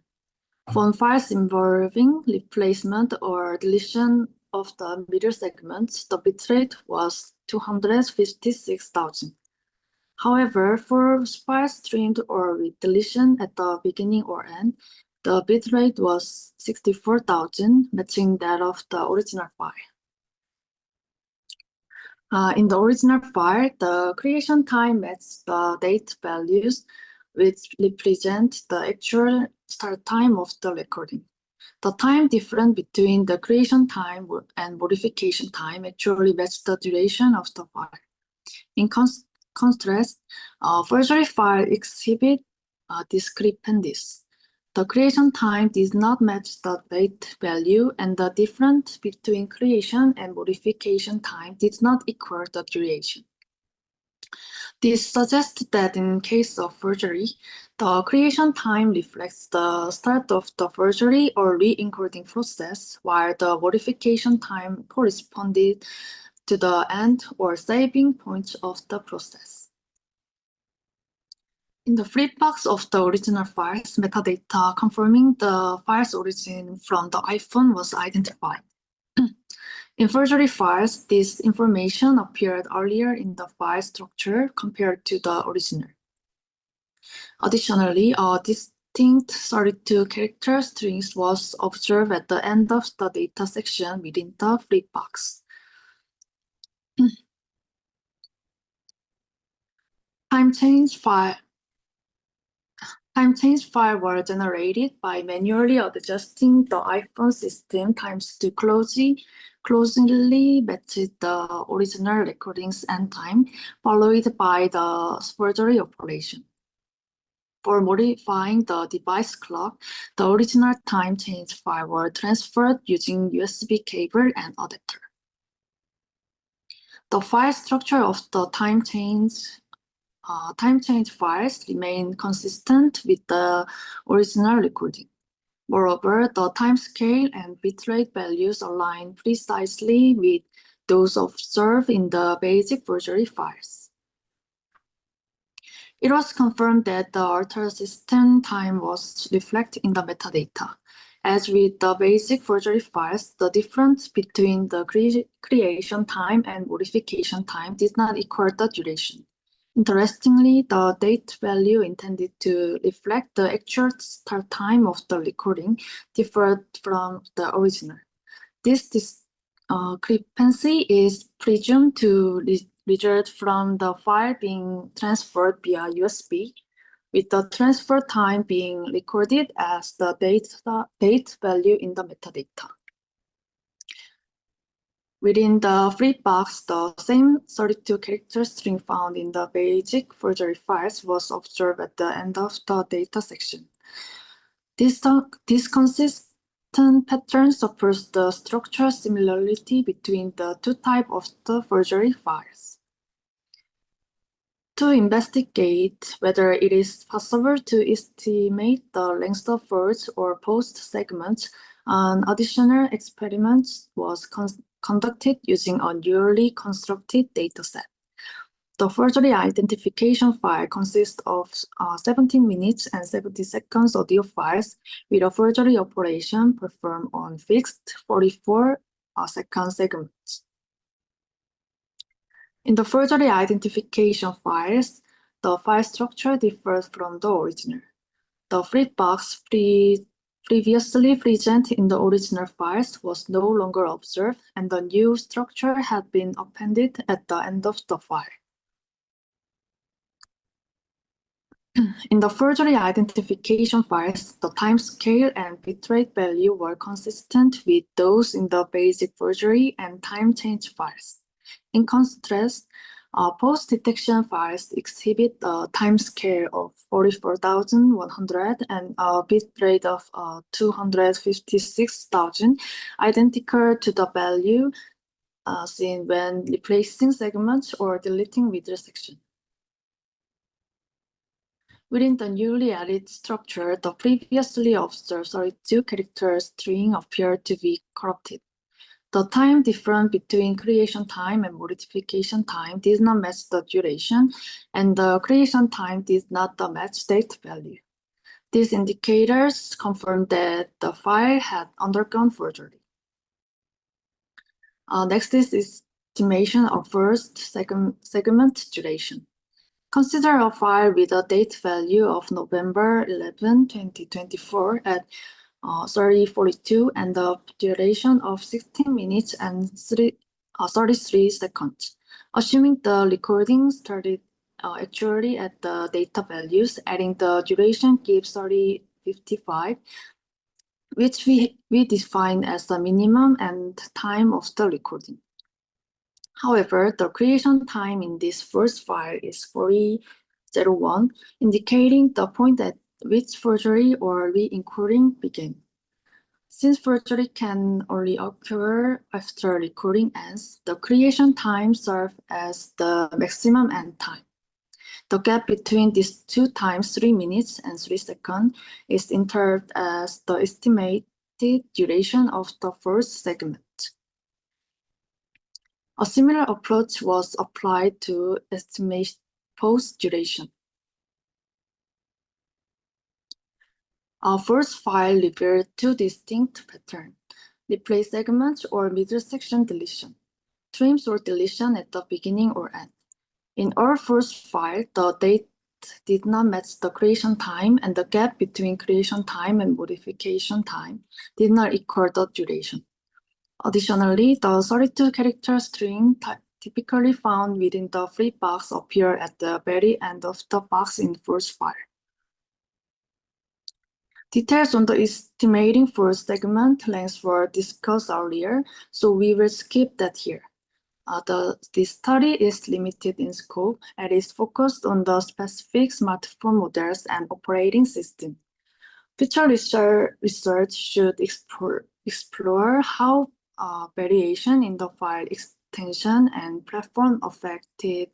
For files involving replacement or deletion of the middle segments, the bitrate was 256,000. However, for files streamed or with deletion at the beginning or end, the bitrate was 64,000, matching that of the original file. In the original file, the creation time matched the date values, which represent the actual start time of the recording. The time difference between the creation time and modification time actually matched the duration of the file. In contrast, forgery file exhibit discrepancies. The creation time did not match the date value, and the difference between creation and modification time did not equal the duration. This suggests that in case of forgery, the creation time reflects the start of the forgery or re-encoding process, while the modification time corresponded to the end or saving point of the process. In the flip box of the original files, metadata confirming the file's origin from the iPhone was identified. In forgery files, this information appeared earlier in the file structure compared to the original. Additionally, a distinct 32-character string was observed at the end of the data section within the flip box. Time change file were generated by manually adjusting the iPhone system times to closely match the original recording's end time, followed by the forgery operation. For modifying the device clock, the original time change file were transferred using USB cable and adapter. The file structure of the time change files remain consistent with the original recording. Moreover, the timescale and bitrate values align precisely with those observed in the basic forgery files. It was confirmed that the altered system time was reflected in the metadata. As with the basic forgery files, the difference between the creation time and modification time did not equal the duration. Interestingly, the date value intended to reflect the actual start time of the recording differed from the original. This discrepancy is presumed to result from the file being transferred via USB, with the transfer time being recorded as the date value in the metadata. Within the flip box, the same 32-character string found in the basic forgery files was observed at the end of the data section. This consistent pattern supports the structural similarity between the two types of the forgery files. To investigate whether it is possible to estimate the length of words or post segments, an additional experiment was conducted using a newly constructed dataset. The forgery identification file consists of 17 minutes and 70 seconds audio files with a forgery operation performed on fixed 44 second segment. In the forgery identification files, the file structure differs from the original. The flip box previously present in the original files was no longer observed, and the new structure had been appended at the end of the file. In the forgery identification files, the timescale and bitrate value were consistent with those in the basic forgery and time change files. In contrast, post-detection files exhibit a timescale of 44,100 and a bitrate of 256,000, identical to the value seen when replacing segments or deleting middle section. Within the newly added structure, the previously observed 32-character string appeared to be corrupted. The time difference between creation time and modification time did not match the duration, and the creation time did not match date value. These indicators confirm that the file had undergone forgery. Next is estimation of first segment duration. Consider a file with a date value of November 11, 2024 at 30:42 and the duration of 16 minutes and 33 seconds. Assuming the recording started actually at the data values, adding the duration gives 30:55, which we define as the minimum and time of the recording. However, the creation time in this first file is 40:01, indicating the point at which forgery or re-encoding began. Since forgery can only occur after recording ends, the creation time serves as the maximum end time. The gap between these two times, 3 minutes and 3 seconds, is entered as the estimated duration of the first segment. A similar approach was applied to estimate post duration. Our first file revealed two distinct patterns: replace segments or middle section deletion, trims or deletion at the beginning or end. In our first file, the date did not match the creation time, and the gap between creation time and modification time did not equal the duration. Additionally, the 32-character string typically found within the flip box appear at the very end of the box in the first file. Details on the estimating for segment lengths were discussed earlier, so we will skip that here. This study is limited in scope and is focused on the specific smartphone models and operating system. Future research should explore how variation in the file extension and platform affected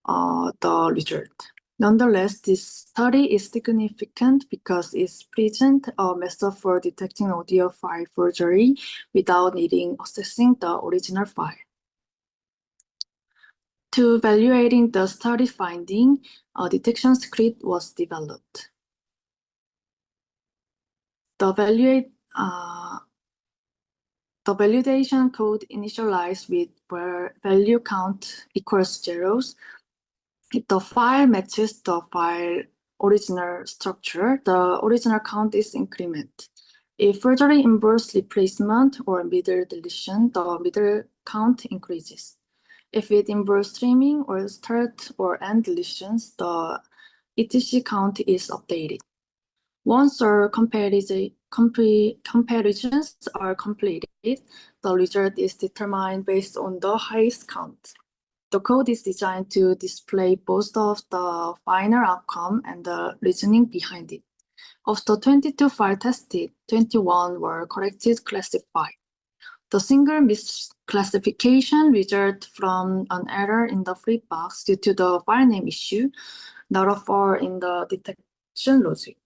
the result. Nonetheless, this study is significant because it presents a method for detecting audio file forgery without needing accessing the original file. To evaluating the study finding, a detection script was developed. The validation code initialized with where value count equals zeros. If the file matches the file original structure, the original count is incremented. If forgery involves replacement or middle deletion, the middle count increases. If it involves trimming or start or end deletions, the etc count is updated. Once our comparisons are completed, the result is determined based on the highest count. The code is designed to display both of the final outcome and the reasoning behind it. Of the 22 files tested, 21 were correctly classified. The single misclassification resulted from an error in the flip box due to the file name issue, not a flaw in the detection logic.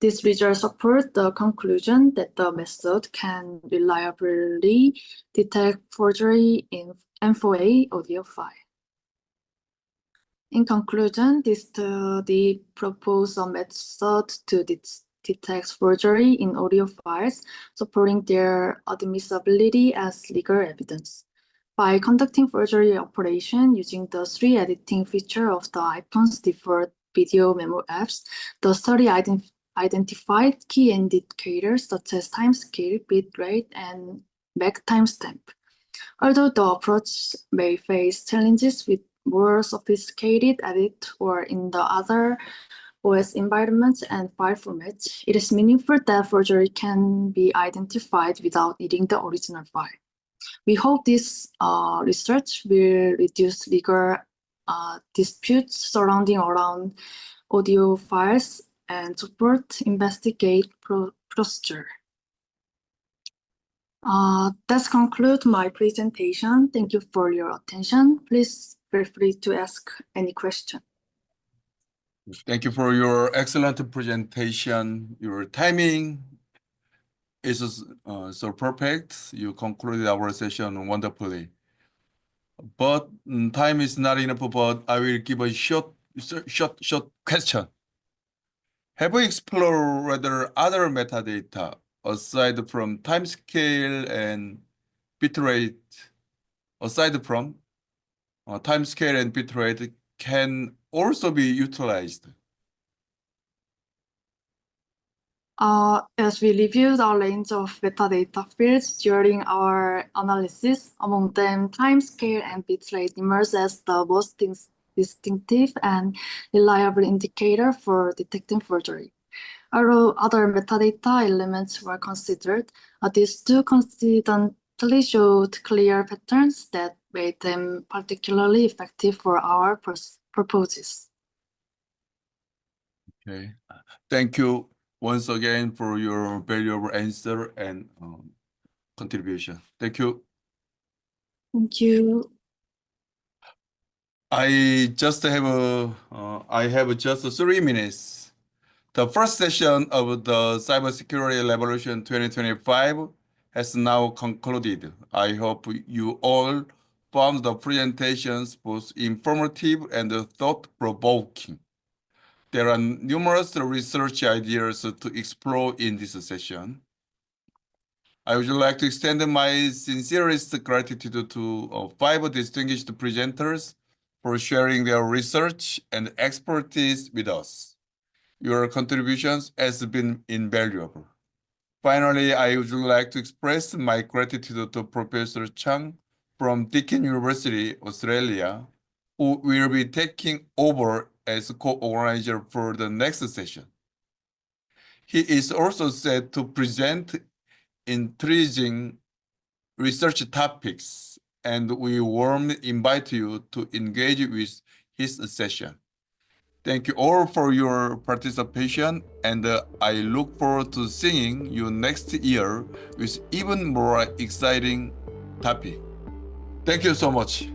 This result supports the conclusion that the method can reliably detect forgery in M4A audio file. In conclusion, this study proposed a method to detects forgery in audio files, supporting their admissibility as legal evidence. By conducting forgery operation using the 3 editing feature of the iPhone's default video memo apps, the study identified key indicators such as timescale, bitrate, and MAC timestamp. Although the approach may face challenges with more sophisticated edit or in the other OS environments and file formats, it is meaningful that forgery can be identified without needing the original file. We hope this research will reduce legal disputes surrounding around audio files and support investigate procedure. That concludes my presentation. Thank you for your attention. Please feel free to ask any question. Thank you for your excellent presentation. Your timing is so perfect. You concluded our session wonderfully. But time is not enough, but I will give a short question. Have you explored whether other metadata aside from timescale and bitrate, can also be utilized? As we reviewed a range of metadata fields during our analysis, among them timescale and bitrate emerged as the most distinctive and reliable indicator for detecting forgery. Although other metadata elements were considered, these two consistently showed clear patterns that made them particularly effective for our purposes. Okay, thank you once again for your valuable answer and contribution. Thank you. Thank you. I have just 3 minutes. The first session of the Cybersecurity Revolution 2025 has now concluded. I hope you all found the presentations both informative and thought-provoking. There are numerous research ideas to explore in this session. I would like to extend my sincerest gratitude to 5 distinguished presenters for sharing their research and expertise with us. Your contributions has been invaluable. Finally, I would like to express my gratitude to Professor Chang from Deakin University, Australia, who will be taking over as co-organizer for the next session. He is also set to present intriguing research topics, and we warmly invite you to engage with his session. Thank you all for your participation, and I look forward to seeing you next year with even more exciting topic. Thank you so much.